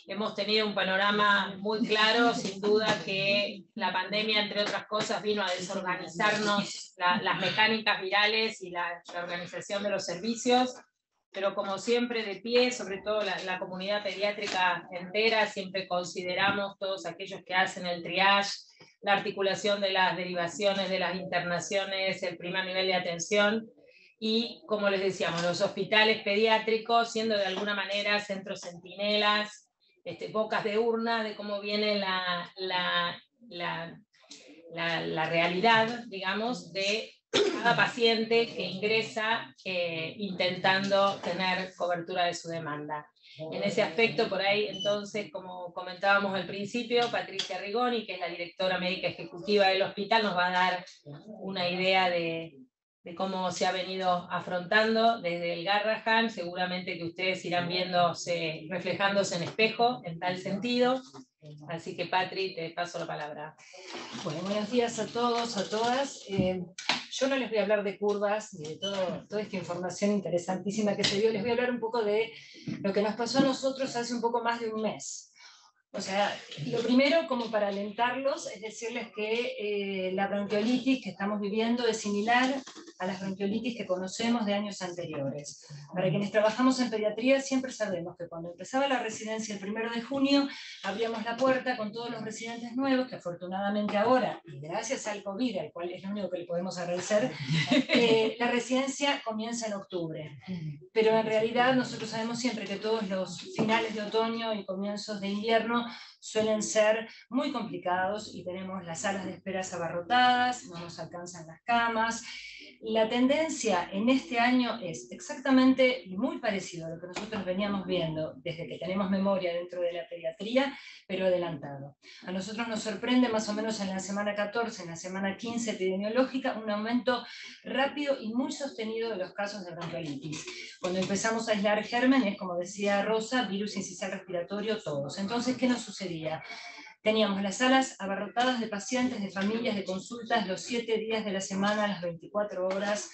hemos tenido un panorama muy claro, sin duda que la pandemia, entre otras cosas, vino a desorganizarnos las mecánicas virales y la organización de los servicios, pero como siempre de pie, sobre todo la comunidad pediátrica entera, siempre consideramos todos aquellos que hacen el triage, la articulación de las derivaciones, de las internaciones, el primer nivel de atención, y como les decíamos, los hospitales pediátricos siendo de alguna manera centros centinelas, bocas de urna de cómo viene la realidad, digamos, de cada paciente que ingresa intentando tener cobertura de su demanda. En ese aspecto, por ahí, entonces, como comentábamos al principio, Patricia Rigoni, que es la directora médica ejecutiva del hospital, nos va a dar una idea de cómo se ha venido afrontando desde el Garrahan. Seguramente que ustedes irán viéndose, reflejándose en espejo, en tal sentido. Así que, Patri, te paso la palabra. Bueno, buenos días a todos, a todas. Yo no les voy a hablar de curvas ni de toda esta información interesantísima que se dio. Les voy a hablar un poco de lo que nos pasó a nosotros hace un poco más de un mes. O sea, lo primero, como para alentarlos, es decirles que la bronquiolitis que estamos viviendo es similar a las bronquiolitis que conocemos de años anteriores. Para quienes trabajamos en pediatría, siempre sabemos que cuando empezaba la residencia el 1 de junio, abríamos la puerta con todos los residentes nuevos, que afortunadamente ahora, y gracias al COVID, al cual es lo único que le podemos agradecer, la residencia comienza en octubre. Pero en realidad nosotros sabemos siempre que todos los finales de otoño y comienzos de invierno suelen ser muy complicados y tenemos las salas de esperas abarrotadas, no nos alcanzan las camas. La tendencia en este año es exactamente muy parecido a lo que nosotros veníamos viendo desde que tenemos memoria dentro de la pediatría, pero adelantado. A nosotros nos sorprende más o menos en la semana 14, en la semana 15 epidemiológica, un aumento rápido y muy sostenido de los casos de bronquiolitis. Cuando empezamos a aislar gérmenes, como decía Rosa, virus sincicial respiratorio, todos. Entonces, ¿qué nos sucedía? Teníamos las salas abarrotadas de pacientes, de familias, de consultas, los 7 días de la semana, las 24 horas.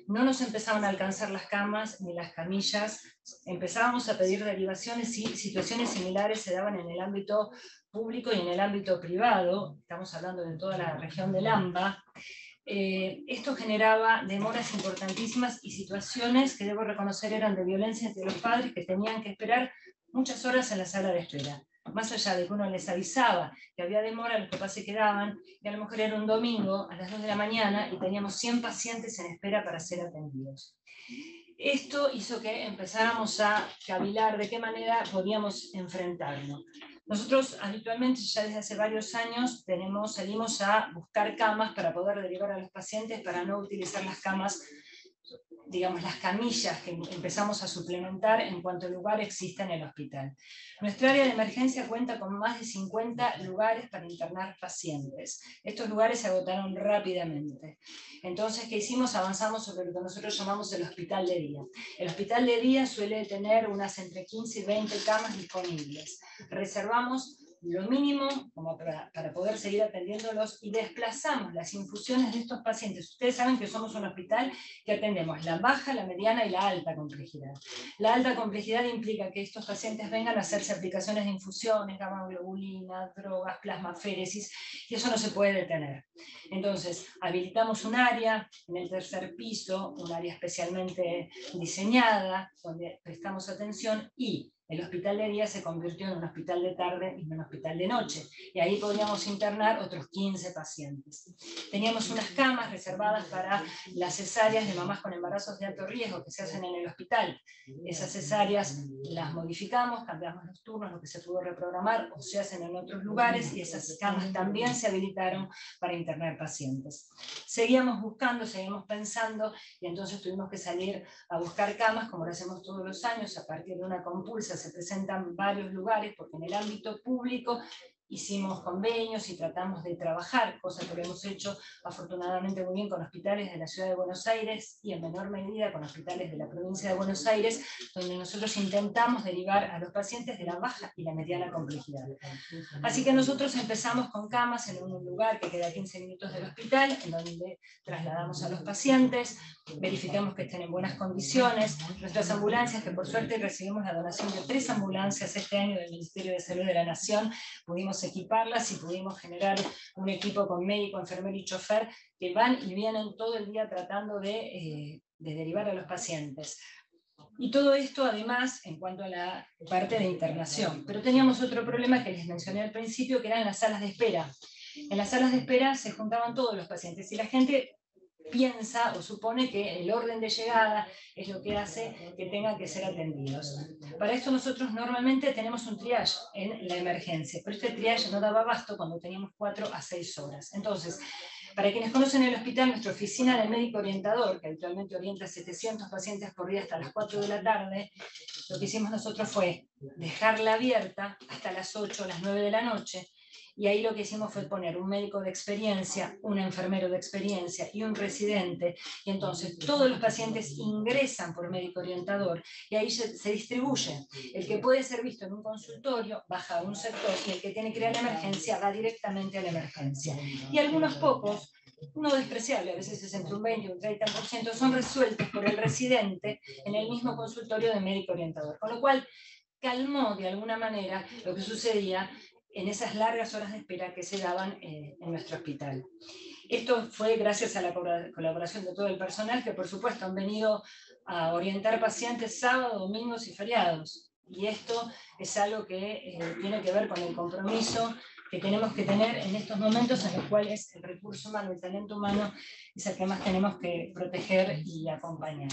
No nos empezaban a alcanzar las camas ni las camillas. Empezábamos a pedir derivaciones y situaciones similares se daban en el ámbito público y en el ámbito privado. Estamos hablando de toda la región del AMBA. Esto generaba demoras importantísimas y situaciones que debo reconocer eran de violencia entre los padres que tenían que esperar muchas horas en la sala de espera. Más allá de que uno les avisaba que había demora, los papás se quedaban, y a lo mejor era un domingo a las 2 de la mañana y teníamos 100 pacientes en espera para ser atendidos. Esto hizo que empezáramos a cavilar de qué manera podíamos enfrentarlo. Nosotros habitualmente ya desde hace varios años salimos a buscar camas para poder derivar a los pacientes, para no utilizar las camas, digamos, las camillas que empezamos a suplementar en cuanto lugar exista en el hospital. Nuestra área de emergencia cuenta con más de 50 lugares para internar pacientes. Estos lugares se agotaron rápidamente. Entonces, ¿qué hicimos? Avanzamos sobre lo que nosotros llamamos el hospital de día. El hospital de día suele tener unas entre 15 y 20 camas disponibles. Reservamos lo mínimo como para poder seguir atendiéndolos y desplazamos las infusiones de estos pacientes. Ustedes saben que somos un hospital que atendemos la baja, la mediana y la alta complejidad. La alta complejidad implica que estos pacientes vengan a hacerse aplicaciones de infusiones, gamma globulina, drogas, plasmaféresis, y eso no se puede detener. Entonces, habilitamos un área en el tercer piso, un área especialmente diseñada, donde prestamos atención, y el hospital de día se convirtió en un hospital de tarde y en un hospital de noche, y ahí podíamos internar otros 15 pacientes. Teníamos unas camas reservadas para las cesáreas de mamás con embarazos de alto riesgo que se hacen en el hospital. Esas cesáreas las modificamos, cambiamos los turnos, lo que se pudo reprogramar, o se hacen en otros lugares, y esas camas también se habilitaron para internar pacientes. Seguíamos buscando, seguimos pensando, y entonces tuvimos que salir a buscar camas, como lo hacemos todos los años, a partir de una compulsa se presentan varios lugares, porque en el ámbito público hicimos convenios y tratamos de trabajar, cosa que lo hemos hecho afortunadamente muy bien con hospitales de la Ciudad de Buenos Aires y en menor medida con hospitales de la provincia de Buenos Aires, donde nosotros intentamos derivar a los pacientes de la baja y la mediana complejidad. Así que nosotros empezamos con camas en un lugar que queda a 15 minutos del hospital, en donde trasladamos a los pacientes, verificamos que estén en buenas condiciones. Nuestras ambulancias, que por suerte recibimos la donación de 3 ambulancias este año del Ministerio de Salud de la Nación, pudimos equiparlas y pudimos generar un equipo con médico, enfermero y chofer que van y vienen todo el día tratando de derivar a los pacientes. Y todo esto además en cuanto a la parte de internación. Pero teníamos otro problema que les mencioné al principio, que eran las salas de espera. En las salas de espera se juntaban todos los pacientes y la gente piensa o supone que el orden de llegada es lo que hace que tengan que ser atendidos. Para esto nosotros normalmente tenemos un triage en la emergencia, pero este triage no daba abasto cuando teníamos 4 a 6 horas. Entonces, para quienes conocen el hospital, nuestra oficina del médico orientador, que habitualmente orienta 700 pacientes por día hasta las 4 de la tarde, lo que hicimos nosotros fue dejarla abierta hasta las 8 o las 9 de la noche, y ahí lo que hicimos fue poner un médico de experiencia, un enfermero de experiencia y un residente, y entonces todos los pacientes ingresan por médico orientador, y ahí se distribuye. El que puede ser visto en un consultorio baja a un sector, y el que tiene que ir a la emergencia va directamente a la emergencia. Y algunos pocos, no despreciable, a veces es entre un 20 y un 30%, son resueltos por el residente en el mismo consultorio de médico orientador, con lo cual calmó de alguna manera lo que sucedía en esas largas horas de espera que se daban en nuestro hospital. Esto fue gracias a la colaboración de todo el personal, que por supuesto han venido a orientar pacientes sábados, domingos y feriados. Y esto es algo que tiene que ver con el compromiso que tenemos que tener en estos momentos en los cuales el recurso humano, el talento humano, es el que más tenemos que proteger y acompañar.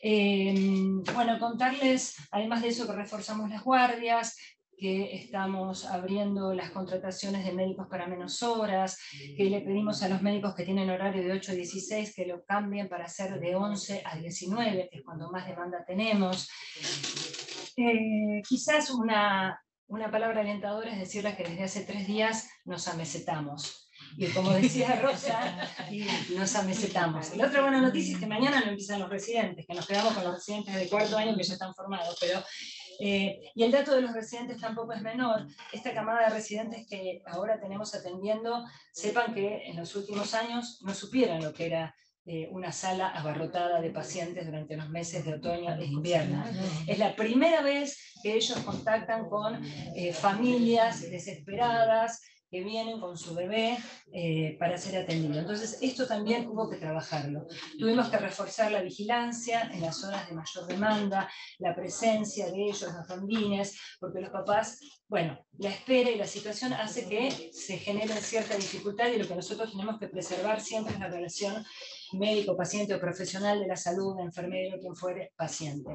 Bueno, contarles, además de eso, que reforzamos las guardias, que estamos abriendo las contrataciones de médicos para menos horas, que le pedimos a los médicos que tienen horario de 8 a 16 que lo cambien para hacer de 11 a 19, que es cuando más demanda tenemos. Quizás una palabra alentadora es decirles que desde hace 3 días nos amesetamos. Y como decía Rosa, nos amesetamos. La otra buena noticia es que mañana no empiezan los residentes, que nos quedamos con los residentes de 4º año que ya están formados, pero y el dato de los residentes tampoco es menor. Esta camada de residentes que ahora tenemos atendiendo, sepan que en los últimos años no supieran lo que era una sala abarrotada de pacientes durante los meses de otoño e invierno. Es la primera vez que ellos contactan con familias desesperadas, que vienen con su bebé para ser atendido. Entonces, esto también hubo que trabajarlo. Tuvimos que reforzar la vigilancia en las zonas de mayor demanda, la presencia de ellos, los bambines, porque los papás, bueno, la espera y la situación hace que se genere cierta dificultad, y lo que nosotros tenemos que preservar siempre es la relación médico-paciente o profesional de la salud, enfermero, quien fuere paciente.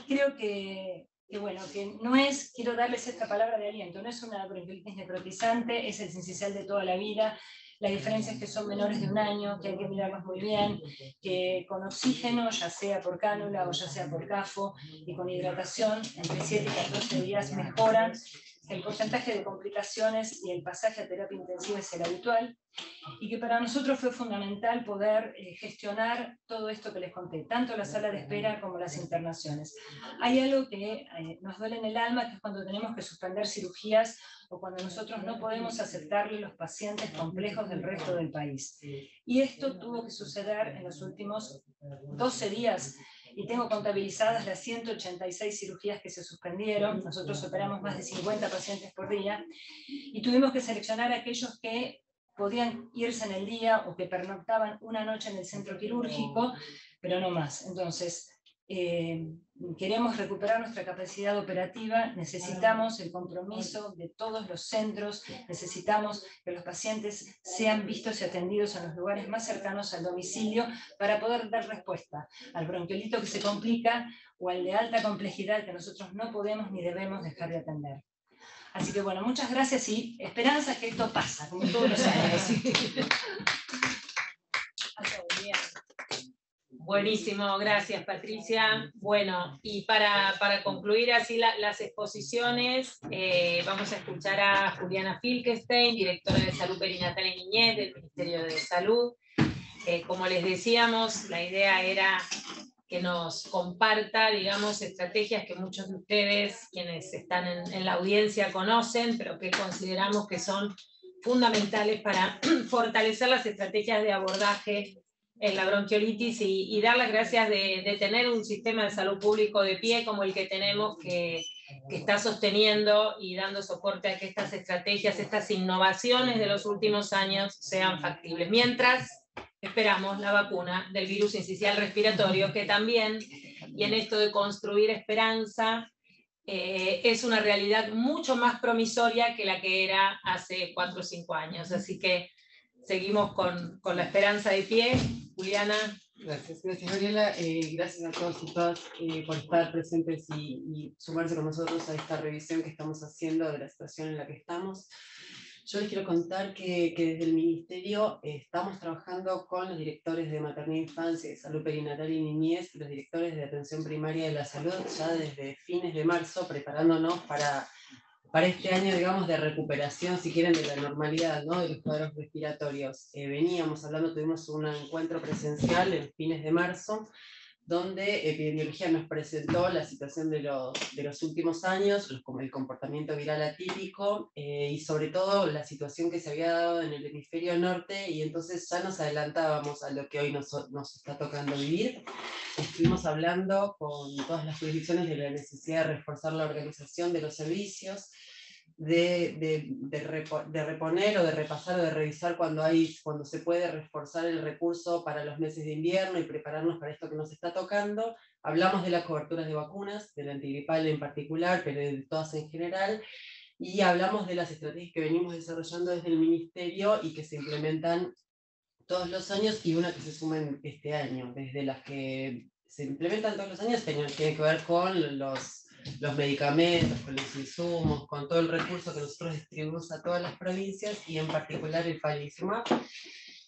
Creo que bueno, que no es, quiero darles esta palabra de aliento, no es una bronquiolitis necrotizante, es el sincicial de toda la vida. La diferencia es que son menores de 1 año, que hay que mirarlos muy bien, que con oxígeno, ya sea por cánula o ya sea por CAFO, y con hidratación, entre 7 y 14 días mejoran. el porcentaje de complicaciones y el pasaje a terapia intensiva es el habitual, y que para nosotros fue fundamental poder gestionar todo esto que les conté, tanto la sala de espera como las internaciones. Hay algo que nos duele en el alma, que es cuando tenemos que suspender cirugías o cuando nosotros no podemos aceptarle los pacientes complejos del resto del país. Y esto tuvo que suceder en los últimos 12 días, y tengo contabilizadas las 186 cirugías que se suspendieron. Nosotros operamos más de 50 pacientes por día, y tuvimos que seleccionar a aquellos que podían irse en el día o que pernoctaban una noche en el centro quirúrgico, pero no más. Entonces, queremos recuperar nuestra capacidad operativa, necesitamos el compromiso de todos los centros, necesitamos que los pacientes sean vistos y atendidos en los lugares más cercanos al domicilio para poder dar respuesta al bronquiolito que se complica o al de alta complejidad que nosotros no podemos ni debemos dejar de atender. Así que bueno, muchas gracias y esperanza que esto pasa, como todos los años. Buenísimo, gracias Patricia. Bueno, y para concluir así las exposiciones, vamos a escuchar a Juliana Filkestein, directora de Salud Perinatal y Niñez del Ministerio de Salud. Como les decíamos, la idea era que nos comparta, digamos, estrategias que muchos de ustedes, quienes están en la audiencia, conocen, pero que consideramos que son fundamentales para fortalecer las estrategias de abordaje en la bronquiolitis y dar las gracias de tener un sistema de salud público de pie como el que tenemos, que está sosteniendo y dando soporte a que estas estrategias, estas innovaciones de los últimos años sean factibles. Mientras esperamos la vacuna del virus incisional respiratorio, que también, y en esto de construir esperanza, es una realidad mucho más promisoria que la que era hace 4 o 5 años. Así que seguimos con la esperanza de pie. Juliana. Gracias Gabriela, gracias a todos y todas por estar presentes y sumarse con nosotros a esta revisión que estamos haciendo de la situación en la que estamos. Yo les quiero contar que desde el Ministerio estamos trabajando con los directores de maternidad e infancia, de salud perinatal y niñez, y los directores de atención primaria de la salud, ya desde fines de marzo, preparándonos para este año, digamos, de recuperación, si quieren, de la normalidad, ¿no?, de los cuadros respiratorios. Veníamos hablando, tuvimos un encuentro presencial en fines de marzo, donde epidemiología nos presentó la situación de los últimos años, como el comportamiento viral atípico, y sobre todo la situación que se había dado en el hemisferio norte, y entonces ya nos adelantábamos a lo que hoy nos está tocando vivir. Estuvimos hablando con todas las jurisdicciones de la necesidad de reforzar la organización de los servicios, de reponer o de repasar o de revisar cuando se puede reforzar el recurso para los meses de invierno y prepararnos para esto que nos está tocando. Hablamos de las coberturas de vacunas, del antigripal en particular, pero de todas en general, y hablamos de las estrategias que venimos desarrollando desde el Ministerio y que se implementan todos los años, y una que se suma este año, desde las que se implementan todos los años, tiene que ver con los medicamentos, con los insumos, con todo el recurso que nosotros distribuimos a todas las provincias, y en particular el Palivizumab.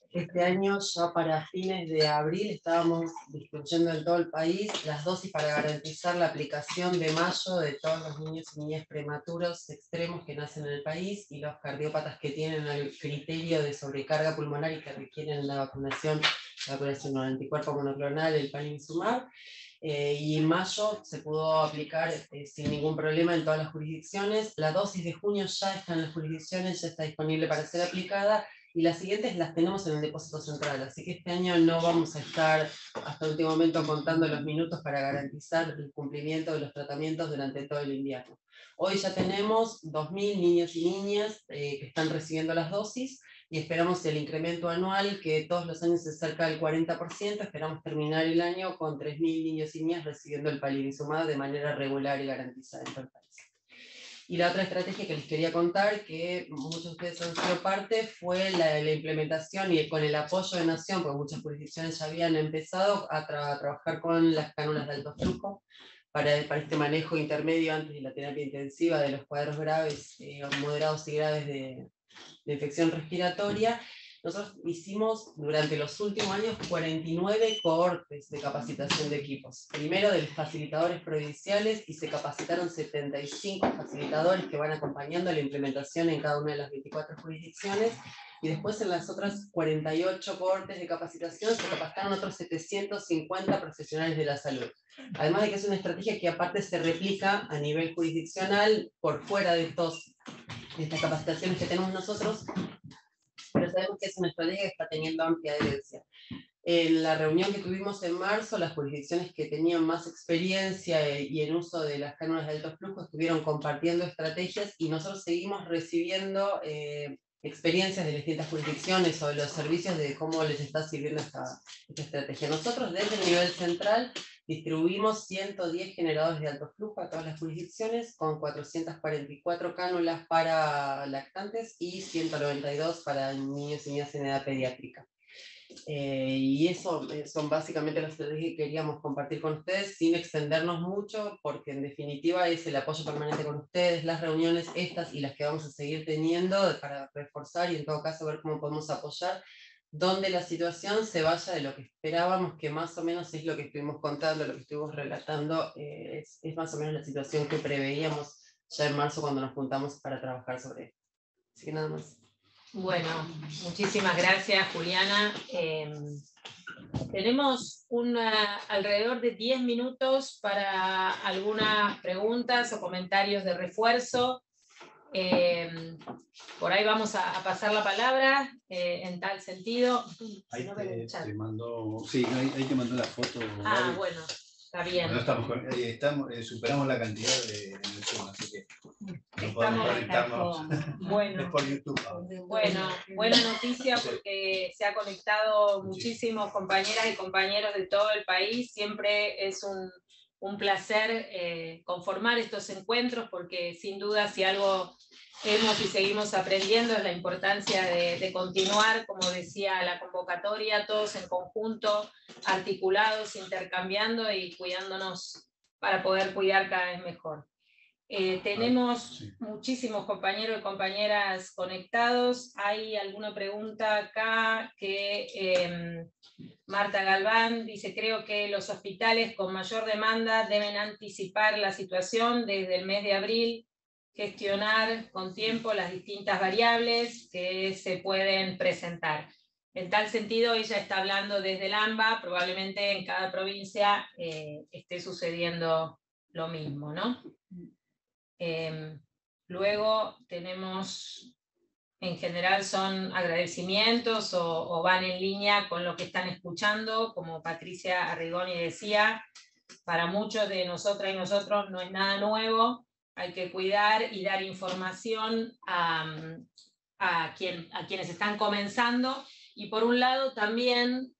Este año, ya para fines de abril, estábamos distribuyendo en todo el país las dosis para garantizar la aplicación de mayo de todos los niños y niñas prematuros extremos que nacen en el país, y los cardiópatas que tienen el criterio de sobrecarga pulmonar y que requieren la vacunación del anticuerpo monoclonal, el Palivizumab. Y en mayo se pudo aplicar sin ningún problema en todas las jurisdicciones. La dosis de junio ya está en las jurisdicciones, ya está disponible para ser aplicada, y las siguientes las tenemos en el depósito central, así que este año no vamos a estar hasta el último momento contando los minutos para garantizar el cumplimiento de los tratamientos durante todo el invierno. Hoy ya tenemos 2.000 niños y niñas que están recibiendo las dosis, y esperamos el incremento anual, que todos los años se acerca al 40%, esperamos terminar el año con 3.000 niños y niñas recibiendo el Palivizumab de manera regular y garantizada en todo el país. Y la otra estrategia que les quería contar, que muchos de ustedes han sido parte, fue la implementación, y con el apoyo de Nación, porque muchas jurisdicciones ya habían empezado a trabajar con las cánulas de alto flujo para este manejo intermedio antes de la terapia intensiva de los cuadros graves, moderados y graves de infección respiratoria. Nosotros hicimos durante los últimos años 49 cohortes de capacitación de equipos. Primero de los facilitadores provinciales y se capacitaron 75 facilitadores que van acompañando la implementación en cada una de las 24 jurisdicciones. Y después en las otras 48 cohortes de capacitación se capacitaron otros 750 profesionales de la salud. Además de que es una estrategia que aparte se replica a nivel jurisdiccional por fuera de estas capacitaciones que tenemos nosotros, pero sabemos que es una estrategia que está teniendo amplia adherencia. En la reunión que tuvimos en marzo, las jurisdicciones que tenían más experiencia y en uso de las cánulas de alto flujo estuvieron compartiendo estrategias y nosotros seguimos recibiendo experiencias de distintas jurisdicciones o de los servicios de cómo les está sirviendo esta estrategia. Nosotros desde el nivel central distribuimos 110 generadores de alto flujo a todas las jurisdicciones con 444 cánulas para lactantes y 192 para niños y niñas en edad pediátrica. Y eso son básicamente las estrategias que queríamos compartir con ustedes sin extendernos mucho, porque en definitiva es el apoyo permanente con ustedes, las reuniones estas y las que vamos a seguir teniendo para reforzar y en todo caso ver cómo podemos apoyar donde la situación se vaya de lo que esperábamos, que más o menos es lo que estuvimos contando, lo que estuvimos relatando, es más o menos la situación que preveíamos ya en marzo cuando nos juntamos para trabajar sobre esto. Así que nada más. Bueno, muchísimas gracias, Juliana. Tenemos alrededor de 10 minutos para algunas preguntas o comentarios de refuerzo. Por ahí vamos a pasar la palabra en tal sentido. Ahí te mandó, sí, ahí te mandó la foto. Ah, bueno, está bien. Bueno, superamos la cantidad de Zoom, así que no podemos conectarnos. Bueno, por YouTube. Bueno, buena noticia porque se ha conectado muchísimos compañeras y compañeros de todo el país. Siempre es un placer conformar estos encuentros porque sin duda si algo hemos y seguimos aprendiendo es la importancia de continuar, como decía la convocatoria, todos en conjunto, articulados, intercambiando y cuidándonos para poder cuidar cada vez mejor. Tenemos muchísimos compañeros y compañeras conectados. Hay alguna pregunta acá que Marta Galván dice: creo que los hospitales con mayor demanda deben anticipar la situación desde el mes de abril, gestionar con tiempo las distintas variables que se pueden presentar. En tal sentido, ella está hablando desde el AMBA, probablemente en cada provincia esté sucediendo lo mismo, ¿no? Luego tenemos, en general son agradecimientos o van en línea con lo que están escuchando, como Patricia Arrigoni decía, para muchos de nosotras y nosotros no es nada nuevo, hay que cuidar y dar información a quienes están comenzando, y por otro lado también,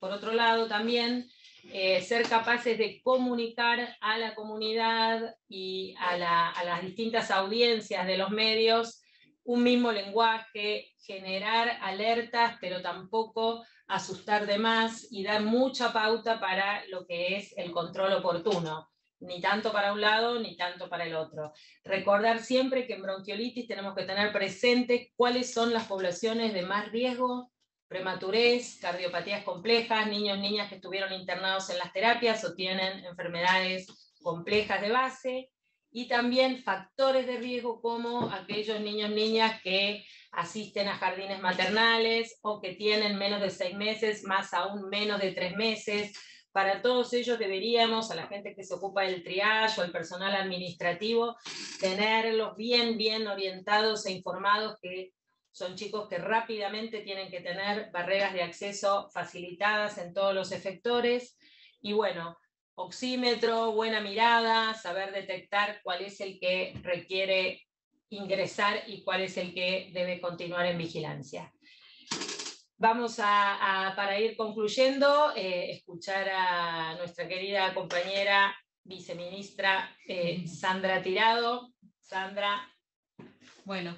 ser capaces de comunicar a la comunidad y a las distintas audiencias de los medios un mismo lenguaje, generar alertas, pero tampoco asustar de más y dar mucha pauta para lo que es el control oportuno, ni tanto para un lado ni tanto para el otro. Recordar siempre que en bronquiolitis tenemos que tener presente cuáles son las poblaciones de más riesgo: prematurez, cardiopatías complejas, niños, niñas que estuvieron internados en las terapias o tienen enfermedades complejas de base, y también factores de riesgo como aquellos niños, niñas que asisten a jardines maternales o que tienen menos de 6 meses, más aún menos de 3 meses. Para todos ellos deberíamos, a la gente que se ocupa del triage o el personal administrativo, tenerlos bien orientados e informados que son chicos que rápidamente tienen que tener barreras de acceso facilitadas en todos los efectores. Y bueno, oxímetro, buena mirada, saber detectar cuál es el que requiere ingresar y cuál es el que debe continuar en vigilancia. Vamos para ir concluyendo, escuchar a nuestra querida compañera viceministra Sandra Tirado. Sandra. Bueno,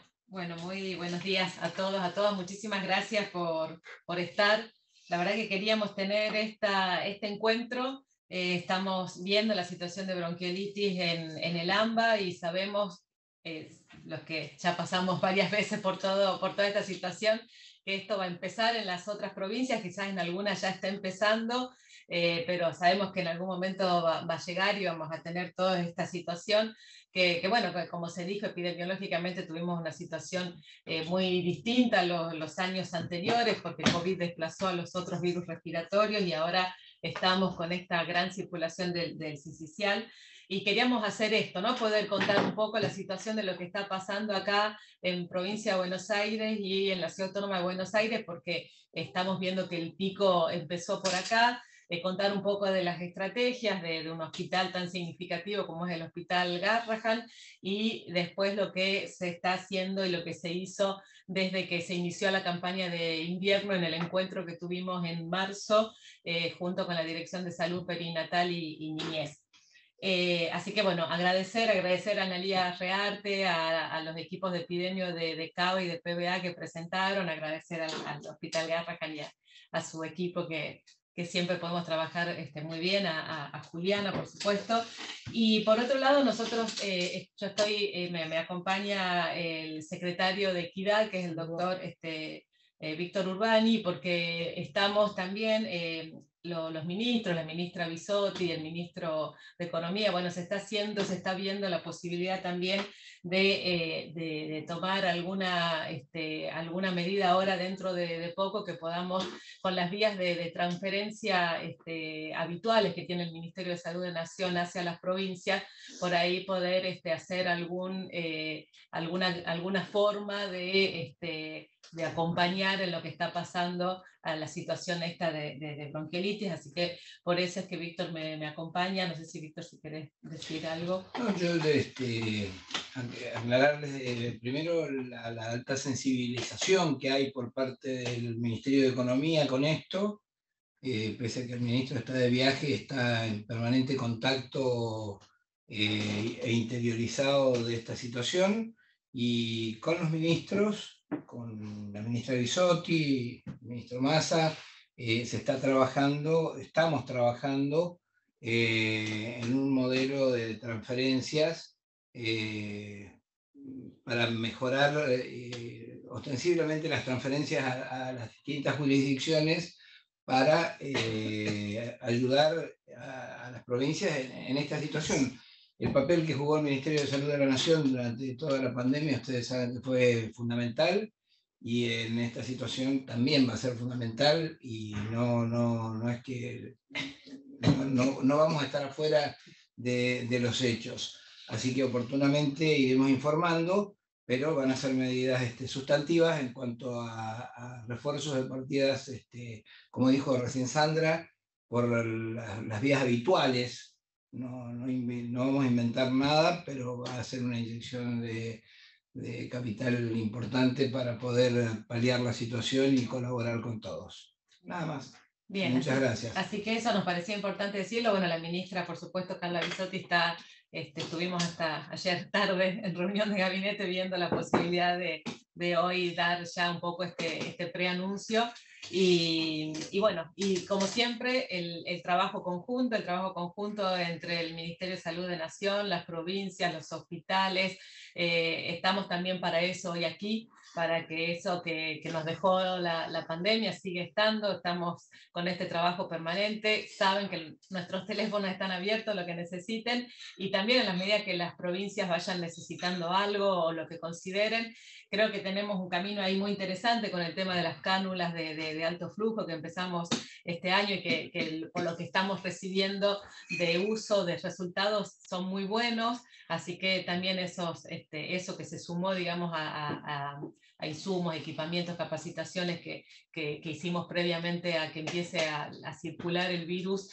muy buenos días a todos, a todas. Muchísimas gracias por estar. La verdad que queríamos tener este encuentro. Estamos viendo la situación de bronquiolitis en el AMBA y sabemos, los que ya pasamos varias veces por toda esta situación, esto va a empezar en las otras provincias, quizás en algunas ya está empezando, pero sabemos que en algún momento va a llegar y vamos a tener toda esta situación que bueno, como se dijo, epidemiológicamente tuvimos una situación muy distinta a los años anteriores, porque COVID desplazó a los otros virus respiratorios y ahora estamos con esta gran circulación del sincicial. Y queríamos hacer esto, ¿no? Poder contar un poco la situación de lo que está pasando acá en provincia de Buenos Aires y en la Ciudad Autónoma de Buenos Aires, porque estamos viendo que el pico empezó por acá, contar un poco de las estrategias de un hospital tan significativo como es el Hospital Garrahan, y después lo que se está haciendo y lo que se hizo desde que se inició la campaña de invierno en el encuentro que tuvimos en marzo, junto con la Dirección de Salud Perinatal y Niñez. Así que bueno, agradecer a Analía Rearte, a los equipos de epidemio de CABA y de PBA que presentaron, agradecer al Hospital Garrahan y a su equipo que siempre podemos trabajar muy bien, a Juliana, por supuesto. Y por otro lado, nosotros, me acompaña el secretario de Equidad, que es el doctor Víctor Urbani, porque estamos también, los ministros, la ministra Bisotti y el ministro de Economía, bueno, se está viendo la posibilidad también de tomar alguna medida ahora dentro de poco que podamos, con las vías de transferencia habituales que tiene el Ministerio de Salud de Nación hacia las provincias, por ahí poder hacer alguna forma de acompañar en lo que está pasando a la situación esta de bronquiolitis, así que por eso es que Víctor me acompaña. No sé si Víctor, si querés decir algo. No, yo aclararles primero la alta sensibilización que hay por parte del Ministerio de Economía con esto, pese a que el ministro está de viaje, está en permanente contacto e interiorizado de esta situación, y con los ministros, con la ministra Bisotti, el ministro Massa, estamos trabajando en un modelo de transferencias para mejorar ostensiblemente las transferencias a las distintas jurisdicciones para ayudar a las provincias en esta situación. El papel que jugó el Ministerio de Salud de la Nación durante toda la pandemia, ustedes saben que fue fundamental, y en esta situación también va a ser fundamental, y no es que no vamos a estar afuera de los hechos. Así que oportunamente iremos informando, pero van a ser medidas sustantivas en cuanto a refuerzos de partidas, como dijo recién Sandra, por las vías habituales. No vamos a inventar nada, pero va a ser una inyección de capital importante para poder paliar la situación y colaborar con todos. Nada más. Bien, muchas gracias. Así que eso nos parecía importante decirlo. Bueno, la ministra, por supuesto, Carla Bisotti, estuvimos hasta ayer tarde en reunión de gabinete viendo la posibilidad de hoy dar ya un poco este preanuncio. Y bueno, y como siempre, el trabajo conjunto entre el Ministerio de Salud de Nación, las provincias, los hospitales, estamos también para eso hoy aquí, para que eso que nos dejó la pandemia sigue estamos con este trabajo permanente. Saben que nuestros teléfonos están abiertos, lo que necesiten, y también en la medida que las provincias vayan necesitando algo o lo que consideren. Creo que tenemos un camino ahí muy interesante con el tema de las cánulas de alto flujo que empezamos este año, y que por lo que estamos recibiendo de uso, de resultados, son muy buenos. Así que también eso que se sumó, digamos, a insumos, equipamientos, capacitaciones que hicimos previamente a que empiece a circular el virus,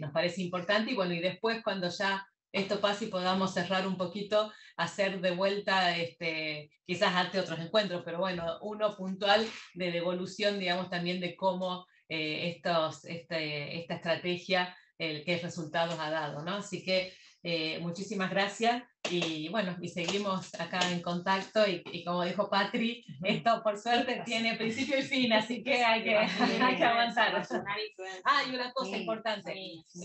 nos parece importante. Y bueno, y después, cuando ya esto pase y podamos cerrar un poquito, hacer de vuelta, quizás ante otros encuentros, pero bueno, uno puntual de devolución, digamos, también de cómo esta estrategia, qué resultados ha dado, ¿no? Así que muchísimas gracias, y bueno, y seguimos acá en contacto, y como dijo Patri, esto por suerte tiene principio y fin, así que hay que avanzar. Y una cosa importante,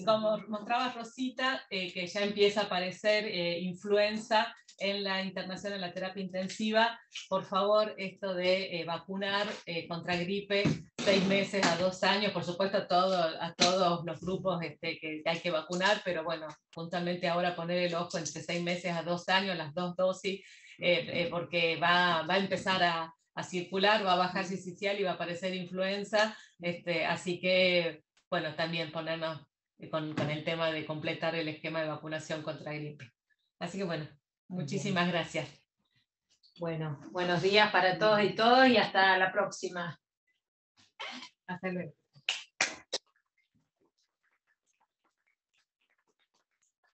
como mostraba Rosita, que ya empieza a aparecer influenza en la internación en la terapia intensiva, por favor, esto de vacunar contra gripe 6 meses a 2 años, por supuesto a todos los grupos que hay que vacunar, pero bueno, puntualmente ahora poner el ojo entre 6 meses a 2 años, las 2 dosis, porque va a empezar a circular, va a bajar sincicial y va a aparecer influenza, así que, bueno, también ponernos con el tema de completar el esquema de vacunación contra gripe. Así que bueno, muchísimas gracias. Bueno, buenos días para todos y todas y hasta la próxima. Hasta luego.